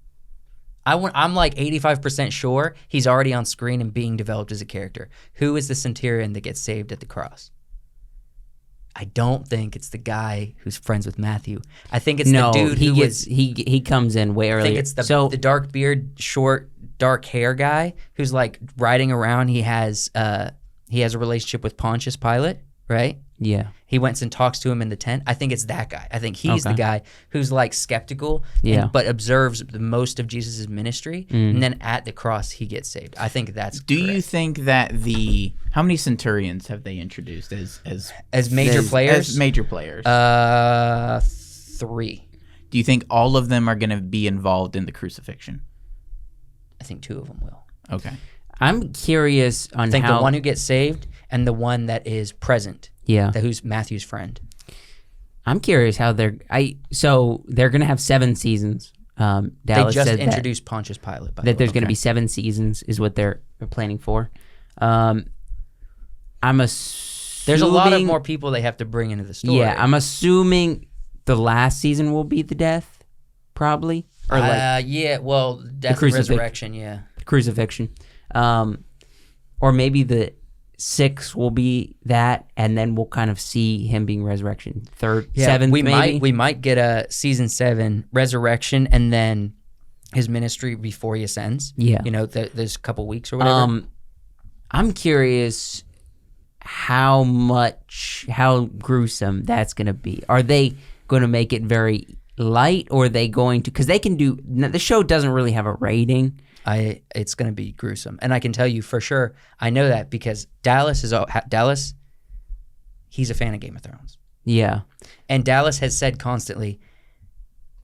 I'm like 85% sure he's already on screen and being developed as a character. Who is the Centurion that gets saved at the cross? I don't think it's the guy who's friends with Matthew. I think it's the dude he comes in way earlier. I think it's the dark beard, short, dark hair guy who's like riding around. He has a relationship with Pontius Pilate, right? Yeah. He went and talks to him in the tent. I think it's that guy. I think he's the guy who's like skeptical, but observes the most of Jesus' ministry, and then at the cross he gets saved. I think that's. Do you think that how many centurions have they introduced as major players? As major players, 3. Do you think all of them are going to be involved in the crucifixion? I think 2 of them will. Okay. I'm curious on I think the one who gets saved and the one that is present. Yeah. Who's Matthew's friend. I'm curious how they're going to have 7 seasons. Dallas they just said introduced Pontius Pilate. That there's going to be 7 seasons is what they're planning for. I'm assuming there's a lot of more people they have to bring into the story. Yeah, I'm assuming the last season will be the death, probably. Or death and resurrection, crucifixion. Or maybe the 6 will be that, and then we'll kind of see him being resurrection. 7th, maybe. We might get a season 7 resurrection, and then his ministry before he ascends. Yeah, there's a couple weeks or whatever. I'm curious how gruesome that's going to be. Are they going to make it very light, or are they going to? Because they can do. The show doesn't really have a rating. It's going to be gruesome, and I can tell you for sure. I know that because Dallas, he's a fan of Game of Thrones. Yeah, and Dallas has said constantly,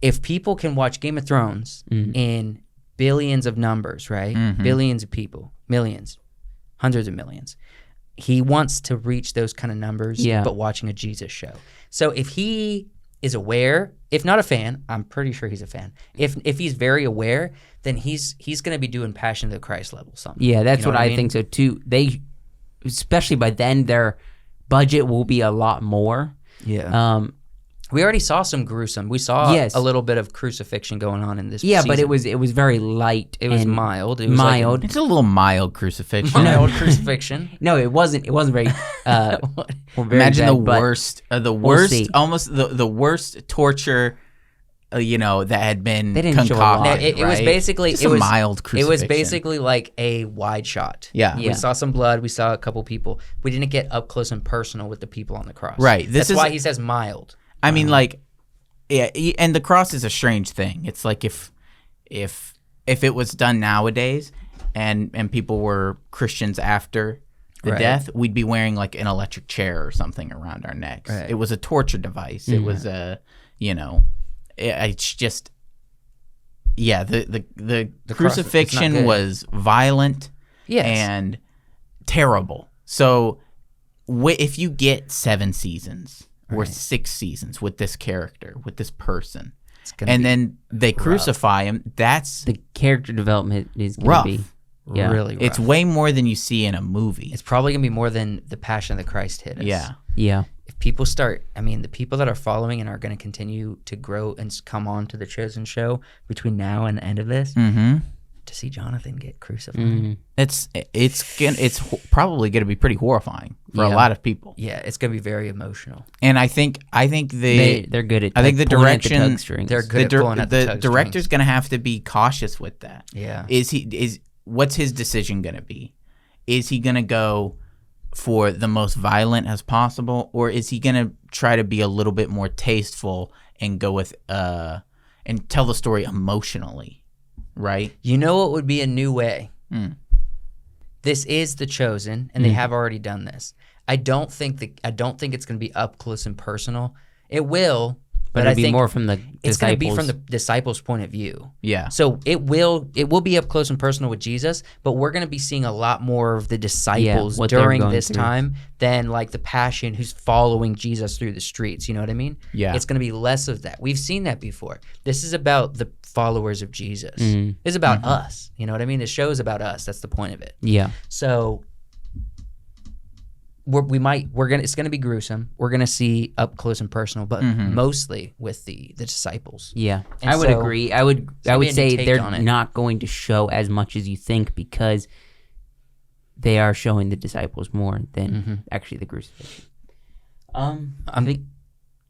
if people can watch Game of Thrones in billions of numbers, right? Billions of people, millions, hundreds of millions. He wants to reach those kind of numbers, but watching a Jesus show. So if he is aware, if not a fan, I'm pretty sure he's a fan. If he's very aware, then he's going to be doing Passion of the Christ level something. Yeah, that's what I think so too. They, especially by then, their budget will be a lot more. Yeah. We already saw some gruesome. We saw a little bit of crucifixion going on in this season. But it was very light. It was mild. It was mild. It's a little mild crucifixion. Mild crucifixion. No, it wasn't. It wasn't very. Imagine the worst, almost the worst torture. That had been concocted. It was basically just a mild crucifixion. It was basically like a wide shot. Yeah. We saw some blood. We saw a couple people. We didn't get up close and personal with the people on the cross. Right. That's why he says mild. I mean, and the cross is a strange thing. It's like if it was done nowadays, and people were Christians after the death, we'd be wearing like an electric chair or something around our necks. Right. It was a torture device. It was it's just, the crucifixion was violent and terrible. So if you get 7 seasons or 6 seasons with this character, with this person, and then they crucify him, that's the character development is going to be really rough. It's way more than you see in a movie. It's probably going to be more than the Passion of the Christ hit us. Yeah. If people the people that are following and are going to continue to grow and come on to the Chosen show between now and the end of this, to see Jonathan get crucified, it's probably going to be pretty horrifying for a lot of people. Yeah, it's going to be very emotional. And I think they're good at. I think the direction they're good at pulling at the tug director's going to have to be cautious with that. Yeah, what's his decision going to be? Is he going to go for the most violent as possible, or is he going to try to be a little bit more tasteful and go with and tell the story emotionally, right? You know what would be a new way? This is The Chosen, and they have already done this. I don't think it's going to be up close and personal. It will, But I it'd be think more from the it's going to be disciples. from the disciples' point of view. Yeah. So it will be up close and personal with Jesus, but we're going to be seeing a lot more of the disciples what they're during going this through. time than like the Passion who's following Jesus through the streets. You know what I mean? Yeah. It's going to be less of that. We've seen that before. This is about the followers of Jesus. Mm-hmm. It's about us. You know what I mean? The show is about us. That's the point of it. Yeah. So it's gonna be gruesome. We're gonna see up close and personal, but mostly with the disciples. Yeah, And I would so, agree. I would gonna be a new say take they're on it. not going to show as much as you think because they are showing the disciples more than actually the crucifixion. I think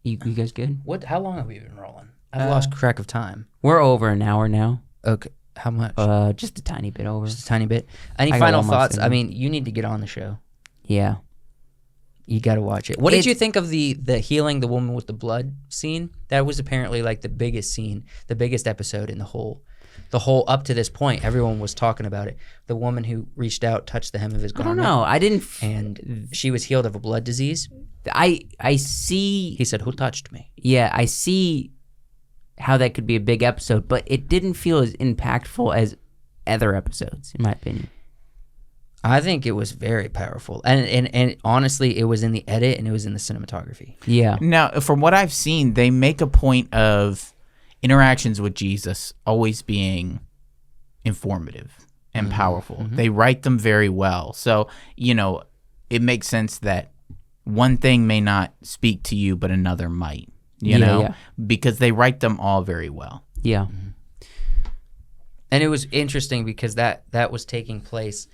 you guys good? How long have we been rolling? I've lost track of time. We're over an hour now. Okay, how much? Just a tiny bit over. Just a tiny bit. Any I got final one more thoughts? thing. I mean, you need to get on the show. Yeah. You got to watch it. What did It's- you think of the healing the woman with the blood scene? That was apparently like the biggest scene, the biggest episode in the whole up to this point. Everyone was talking about it. The woman who reached out, touched the hem of his I don't garment. know. I didn't. And she was healed of a blood disease. I see. He said, "Who touched me?" Yeah, I see how that could be a big episode, but it didn't feel as impactful as other episodes, in my opinion. I think it was very powerful, and honestly, it was in the edit and it was in the cinematography. Yeah. Now, from what I've seen, they make a point of interactions with Jesus always being informative and powerful. They write them very well. So, it makes sense that one thing may not speak to you, but another might, Yeah. because they write them all very well. Yeah. And it was interesting because that was taking place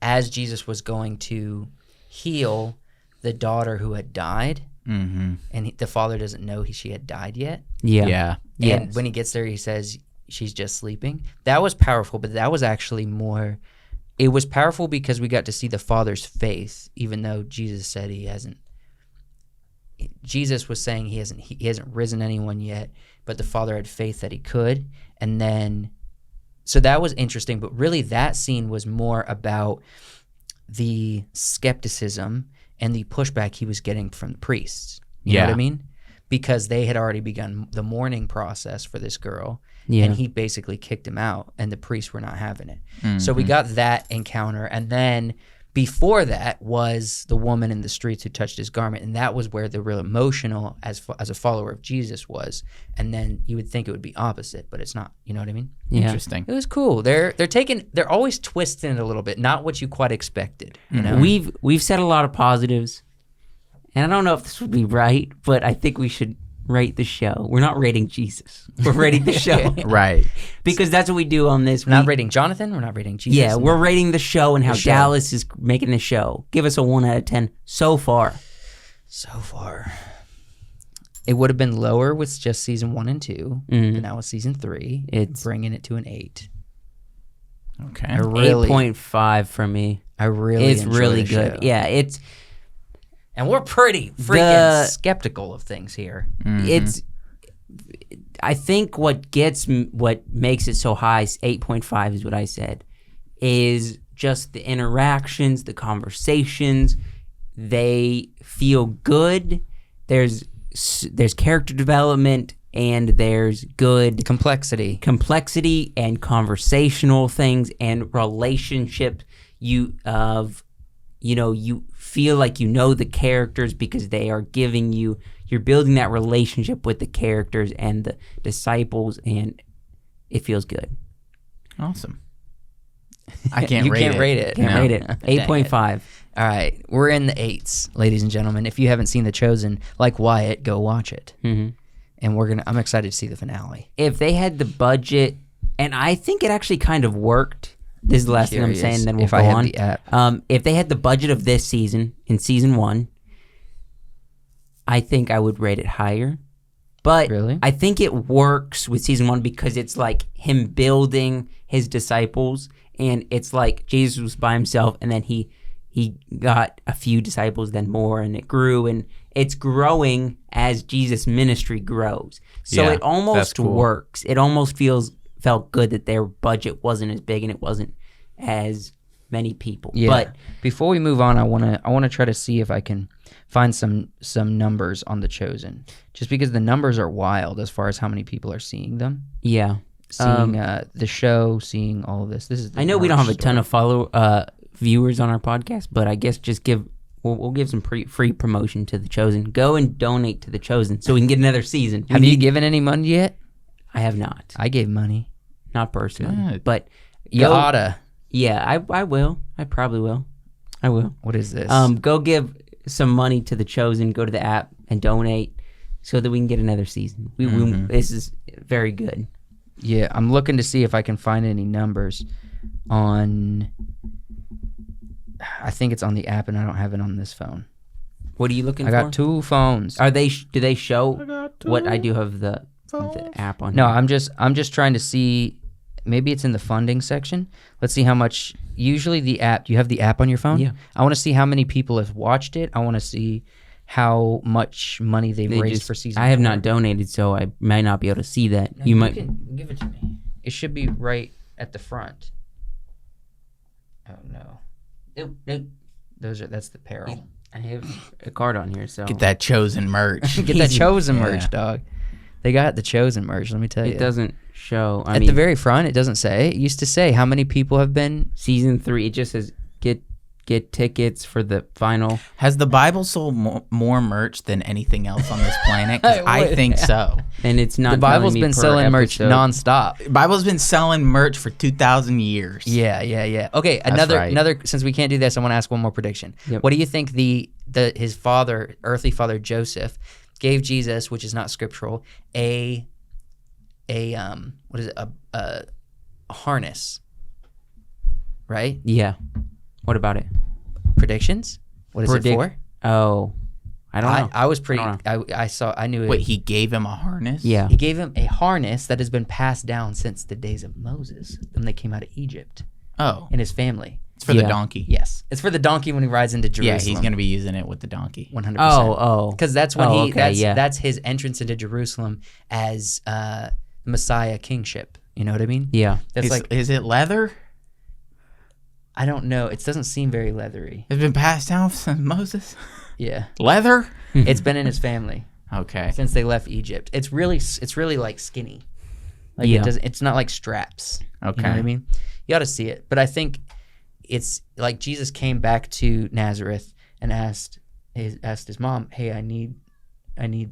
as Jesus was going to heal the daughter who had died, and the father doesn't know she had died yet. Yeah. Yeah. And Yes. when he gets there, he says she's just sleeping. That was powerful, but that was actually more. It was powerful because we got to see the father's faith, even though Jesus said he hasn't. Jesus was saying he hasn't risen anyone yet, but the father had faith that he could, and then. So that was interesting, but really that scene was more about the skepticism and the pushback he was getting from the priests. You know what I mean? Because they had already begun the mourning process for this girl, and he basically kicked him out, and the priests were not having it. So we got that encounter, and then before that was the woman in the streets who touched his garment, and that was where the real emotional as a follower of Jesus was. And then you would think it would be opposite, but it's not. You know what I mean? Yeah. Interesting. It was cool. They're always twisting it a little bit, not what you quite expected. You know, We've said a lot of positives, and I don't know if this would be right, but I think we should rate the show. We're not rating Jesus. We're rating the show. Right. Because that's what we do on this. we're not rating Jonathan. We're not rating Jesus. Yeah, we're rating the show and how show. Dallas is making the show. Give us a 1 out of 10 so far. So far, it would have been lower with just season 1 and 2, but now with season 3, It's- bringing it to an 8. Okay. I really, 8.5 for me. I really, It's enjoy really the good. show. Yeah, it's And we're pretty freaking skeptical of things here. it's. I think what makes it so high, 8.5 is what I said, is just the interactions, the conversations. They feel good. There's character development, and there's good complexity and conversational things and relationships. You feel like you know the characters because they are giving you. You're building that relationship with the characters and the disciples, and it feels good. Awesome. I can't You rate can't it. rate it. Can't No. rate it. 8.5. All right, we're in the 8s, ladies and gentlemen. If you haven't seen The Chosen, like Wyatt, go watch it. Mm-hmm. And I'm excited to see the finale. If they had the budget, and I think it actually kind of worked. This is the last thing I'm Curious saying, then we'll if go I have on. the app. If they had the budget of this season, in season 1, I think I would rate it higher. But Really? I think it works with season 1 because it's like him building his disciples, and it's like Jesus was by himself, and then he got a few disciples, then more, and it grew, and it's growing as Jesus' ministry grows. So Yeah, it almost that's cool. works. It almost felt good that their budget wasn't as big and it wasn't as many people. Yeah. But before we move on, I wanna try to see if I can find some numbers on The Chosen, just because the numbers are wild as far as how many people are seeing them, yeah, seeing the show, seeing all of this. This is. I know we don't have a ton of viewers on our podcast, but I guess just we'll give some free promotion to The Chosen. Go and donate to The Chosen so we can get another season. Have you given any money yet? I have not. I gave money. Not personally, Good. but You oughta. Yeah, I will. I probably will. I will. What is this? Go give some money to The Chosen. Go to the app and donate so that we can get another season. This is very good. Yeah, I'm looking to see if I can find any numbers on. I think it's on the app, and I don't have it on this phone. What are you looking I for? got 2 phones. Are they? Do they show what I do have the app on? No, here. I'm just trying to see. Maybe it's in the funding section. Let's see how much. Usually the app. Do you have the app on your phone? Yeah. I want to see how many people have watched it. I want to see how much money they've raised for season. I have 4. not donated, so I might not be able to see that. No, you might. can give it to me. It should be right at the front. Oh no. That's the peril. I have a card on here, so Get that Chosen merch. Get that Chosen Yeah. merch, dog. They got the Chosen merch. Let me tell you. it doesn't show. I At mean, the very front, it doesn't say. It used to say how many people have been. season 3, it just says get tickets for the final. Has the Bible sold more merch than anything else on this planet? 'Cause I think so. And it's not. The Bible's telling me been per selling merch episode. nonstop. Bible's been selling merch for 2,000 years. Yeah. Okay, right. another. Since we can't do this, I want to ask one more prediction. Yep. What do you think his father, earthly father Joseph, gave Jesus, which is not scriptural, a harness, right? Yeah. What about it? Predictions? What is it for? Oh, I don't know. I was pretty. I I knew it. Wait, he gave him a harness? Yeah. He gave him a harness that has been passed down since the days of Moses when they came out of Egypt Oh, and his family. it's for the Yeah. donkey. Yes, it's for the donkey when he rides into Yeah, Jerusalem. he's going to be using it with the donkey. 100%. Oh. Because that's when okay, that's his entrance into Jerusalem as Messiah kingship. You know what I mean? Yeah. That's Is it leather? I don't know. It doesn't seem very leathery. It's been passed down since Moses? Yeah, Leather? it's been in his family Okay. since they left Egypt. It's really like skinny. Like Yeah. it's not like straps. Okay. You know what I mean? You ought to see it. But I think it's like Jesus came back to Nazareth and asked his mom, "Hey, I need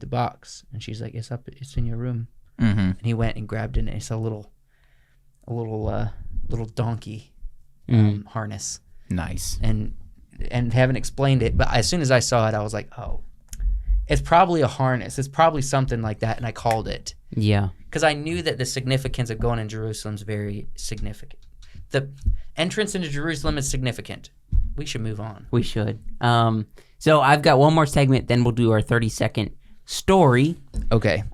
the box," and she's like, "It's in your room." Mm-hmm. And he went and grabbed it, and it's a little donkey harness, Nice. and haven't explained it. But as soon as I saw it, I was like, "Oh, it's probably a harness. It's probably something like that." And I called it Yeah. because I knew that the significance of going in Jerusalem is very significant. The entrance into Jerusalem is significant. We should move on. We should. So I've got one more segment, then we'll do our 30-second story. Okay.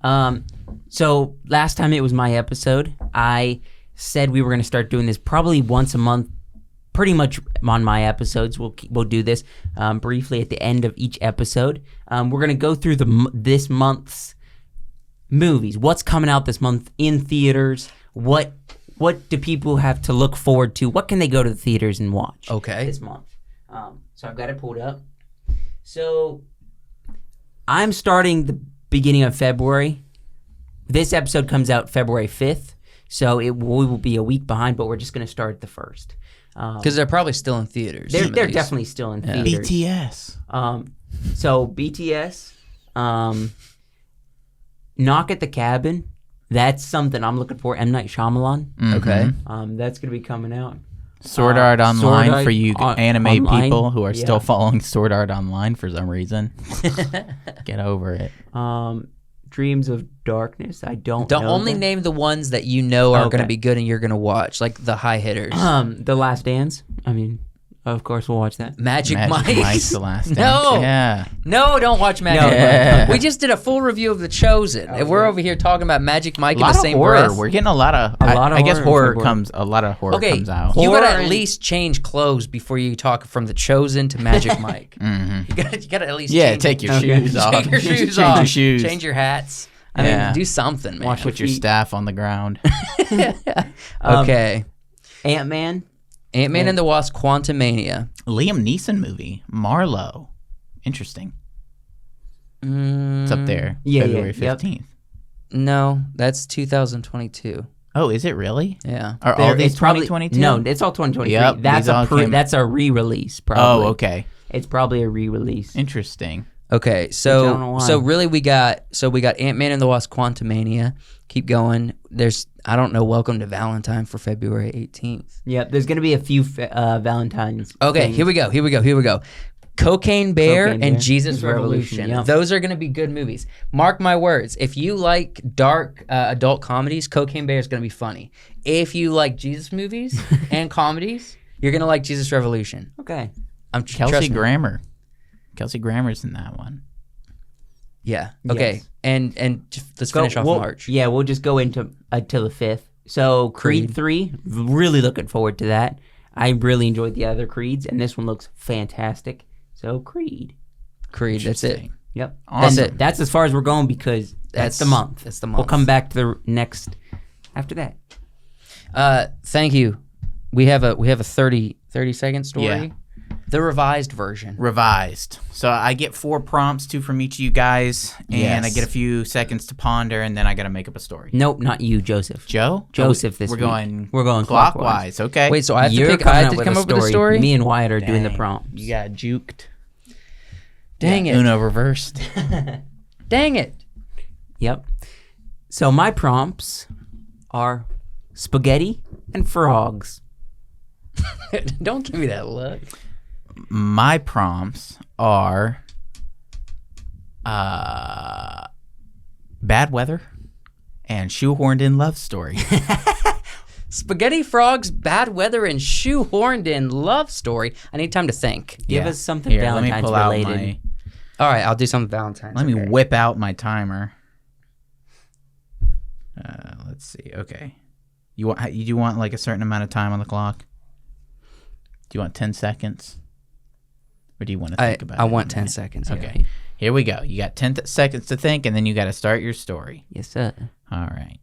So last time it was my episode, I said we were going to start doing this probably once a month, pretty much on my episodes. We'll do this briefly at the end of each episode. We're going to go through this month's movies. What's coming out this month in theaters? What do people have to look forward to? What can they go to the theaters and watch this month? So I've got it pulled up. So I'm starting the beginning of February. This episode comes out February 5th, so we will be a week behind, but we're just going to start the 1st. Because they're probably still in theaters. They're definitely still in theaters. BTS. So BTS, Knock at the Cabin. That's something I'm looking for. M. Night Shyamalan. Okay. That's going to be coming out. Sword Art Online Sword Art for you anime Online. people who are Yeah. still following Sword Art Online for some reason. Get over it. Dreams of Darkness. I don't Don't know only that. name the ones that you know are Okay. going to be good and you're going to watch, like the high hitters. The Last Dance. I mean, of course we'll watch that. Magic Mike's Mike's. The Last Dance. No. Yeah. No, don't watch Magic No. Mike. Yeah. We just did a full review of The Chosen. And we're over here talking about Magic Mike A in the lot of same horror. breath. We're getting a lot of I guess horror horror. comes. A lot of horror Okay, comes out. you Horror gotta at and- least change clothes before you talk from The Chosen to Magic Mike. You gotta at least change Take your Okay. shoes off. Take your shoes Change off. your shoes. Change your hats. I Yeah. mean, do something, man. Put your staff on the ground. Okay. Ant-Man. Ant-Man and the Wasp: Quantumania. Liam Neeson movie, Marlowe. Interesting. It's up there. Yeah, February yep. 15th. No, that's 2022. Oh, is it really? Yeah. Are all these It's probably 2022? No, it's all 2023. Yep, that's these all came- that's a re-release. Probably. Oh, okay. It's probably a re-release. Interesting. Okay, I don't know so why. really we got Ant-Man and the Wasp: Quantumania. Keep going. There's Welcome to Valentine for February 18th. Yep. There's gonna be a few Valentines. Okay, things. here we go. Cocaine Bear Cocaine and Bear. Jesus Revolution. Yep. Those are going to be good movies. Mark my words. If you like dark adult comedies, Cocaine Bear is going to be funny. If you like Jesus movies and comedies, you're going to like Jesus Revolution. Okay. Kelsey trust me. Grammer. Kelsey Grammer's in that one. Yeah. Okay. Yes. And just, let's finish off March. Yeah, we'll just go into till the 5th. So Creed 3, really looking forward to that. I really enjoyed the other Creeds, and this one looks fantastic. So Creed. That's it. Yep. Awesome. That's it. That's as far as we're going because that's the month. That's the month. We'll come back to the next after that. Thank you. We have a 30-second story. Yeah. The revised version. Revised. So I get 4 prompts, 2 from each of you guys, and I Yes. get a few seconds to ponder, and then I got to make up a story. Nope, not you, Joseph. Joe? Joseph this We're week. going We're going clockwise. Okay. Wait, so I have You're to pick. I have to with come a up with a story. Me and Wyatt are doing the Dang, prompts. You got juked. Dang it! Uno reversed. Dang it! Yep. So my prompts are spaghetti and frogs. Don't give me that look. My prompts are bad weather and shoehorned in love story. Spaghetti, frogs, bad weather, and shoehorned in love story. I need time to think. Give us something Here, let me Valentine's pull out related. All right, I'll do something Valentine's. Let me okay. whip out my timer. Let's see. Okay. You want like a certain amount of time on the clock? Do you want 10 seconds? Or do you want to think about it? I in want a 10 minute? seconds. Okay. Here we go. You got 10 seconds to think, and then you got to start your story. Yes, sir. All right.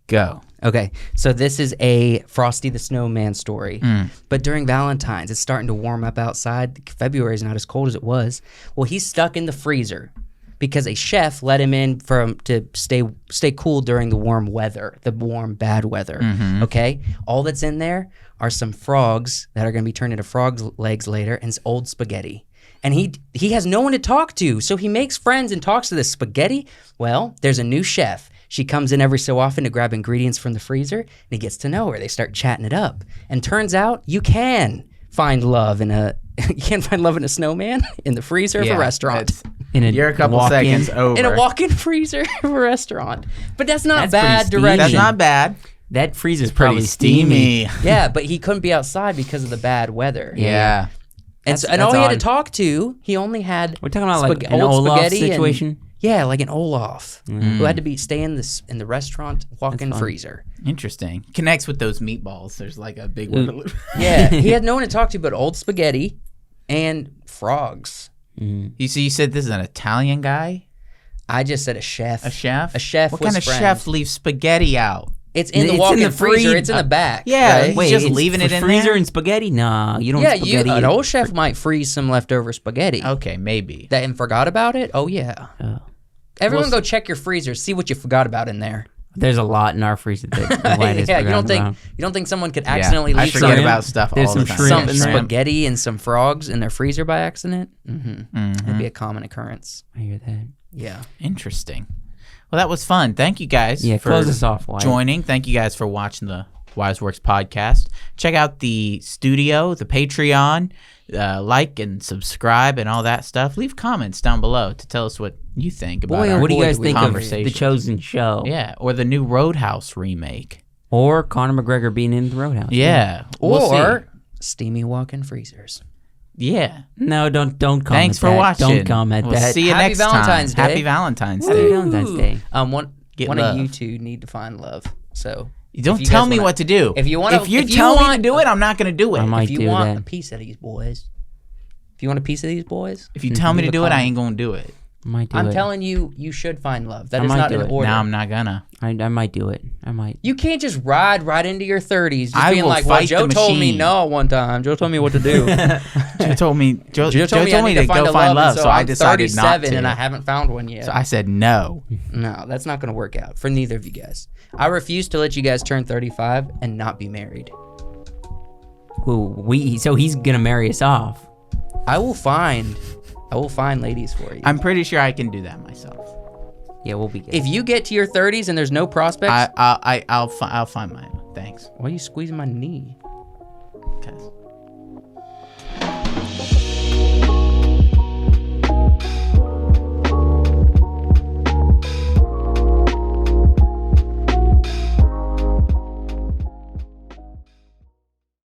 Go. Okay, so this is a Frosty the Snowman story. But during Valentine's, it's starting to warm up outside. February is not as cold as it was. Well, he's stuck in the freezer because a chef let him in to stay cool during the warm weather, the warm bad weather. Okay, all that's in there are some frogs that are going to be turned into frog's legs later, and it's old spaghetti. And he has no one to talk to, so he makes friends and talks to this spaghetti. Well, there's a new chef. She comes in every so often to grab ingredients from the freezer, and he gets to know her. They start chatting it up, and turns out you can find love in a snowman in the freezer of a restaurant. You're a couple walk-in. seconds over. In a walk-in freezer of a restaurant. But that's not That's bad pretty steamy. direction. That's not bad. That freezer's Pretty probably steamy. Yeah, but he couldn't be outside because of the bad weather. Yeah. And, That's- and all he that's had to odd. talk to, he only had We're talking about like an old Olaf spaghetti and- situation. Yeah, like an Olaf who had to stay in the restaurant walk-in fun. freezer. Interesting. Connects with those meatballs. There's like a big one. Yeah, he had no one to talk to but old spaghetti and frogs. You said this is an Italian guy? I just said a chef. A chef? A chef What was kind of friends. chef leaves spaghetti out? It's in the It's in walk-in the freezer. free- It's in the back. Yeah, right? He's just leaving it in freezer there? and spaghetti? Nah, you don't. Yeah, spaghetti an old chef might freeze some leftover spaghetti. Okay, maybe. That and forgot about it? Oh, yeah. Oh. Everyone go check your freezer. See what you forgot about in there. There's a lot in our freezer that Wyatt has Yeah, you forgotten don't about. think someone could accidentally I leave forget some, about stuff There's all some the time. shrimp some in there. spaghetti and some frogs in their freezer by accident? That'd be a common occurrence. I hear that. Yeah. Interesting. Well, that was fun. Thank you guys Yeah, for close us off, Wyatt. joining. Thank you guys for watching the Wiseworks podcast. Check out the studio, the Patreon, like and subscribe and all that stuff. Leave comments down below to tell us what you think about our What do you guys boy, think of conversation. The Chosen Show? Yeah, or the new Roadhouse remake. Or Conor McGregor being in the Roadhouse? Yeah. we'll Or see. steamy walk-in freezers. Yeah. No, don't comment. Thanks for that. watching. Don't comment we'll that. see you Happy next Valentine's time. Day. Happy Valentine's Happy Day. Valentine's Day. One Get of love. you two need to find love. So Don't you tell guys me wanna- what to do. if you wanna- if you if you tell me to want- do it, I'm not going to do it. I might if you do want that. a piece of these boys, If you want a piece of these boys, If you tell me to leave a do it, I comment. ain't gonna do it. Might do I'm it. telling you, you should find love. That I is might not do an it. order. No, I'm not gonna. I might do it. I might. You can't just ride right into your 30s just I being will like, well, fight Joe the told me machine. no one time. Joe told me what to do. Joe told me. Joe told I me need to go a find love, and so I I'm decided not 37 to. and I haven't found one yet. So I said no. No, that's not going to work out for neither of you guys. I refuse to let you guys turn 35 and not be married. Ooh, so he's gonna marry us off. I will find ladies for you. I'm pretty sure I can do that myself. Yeah, we'll be good. If you get to your 30s and there's no prospects, I'll find my own. Thanks. why are you squeezing my knee? Cause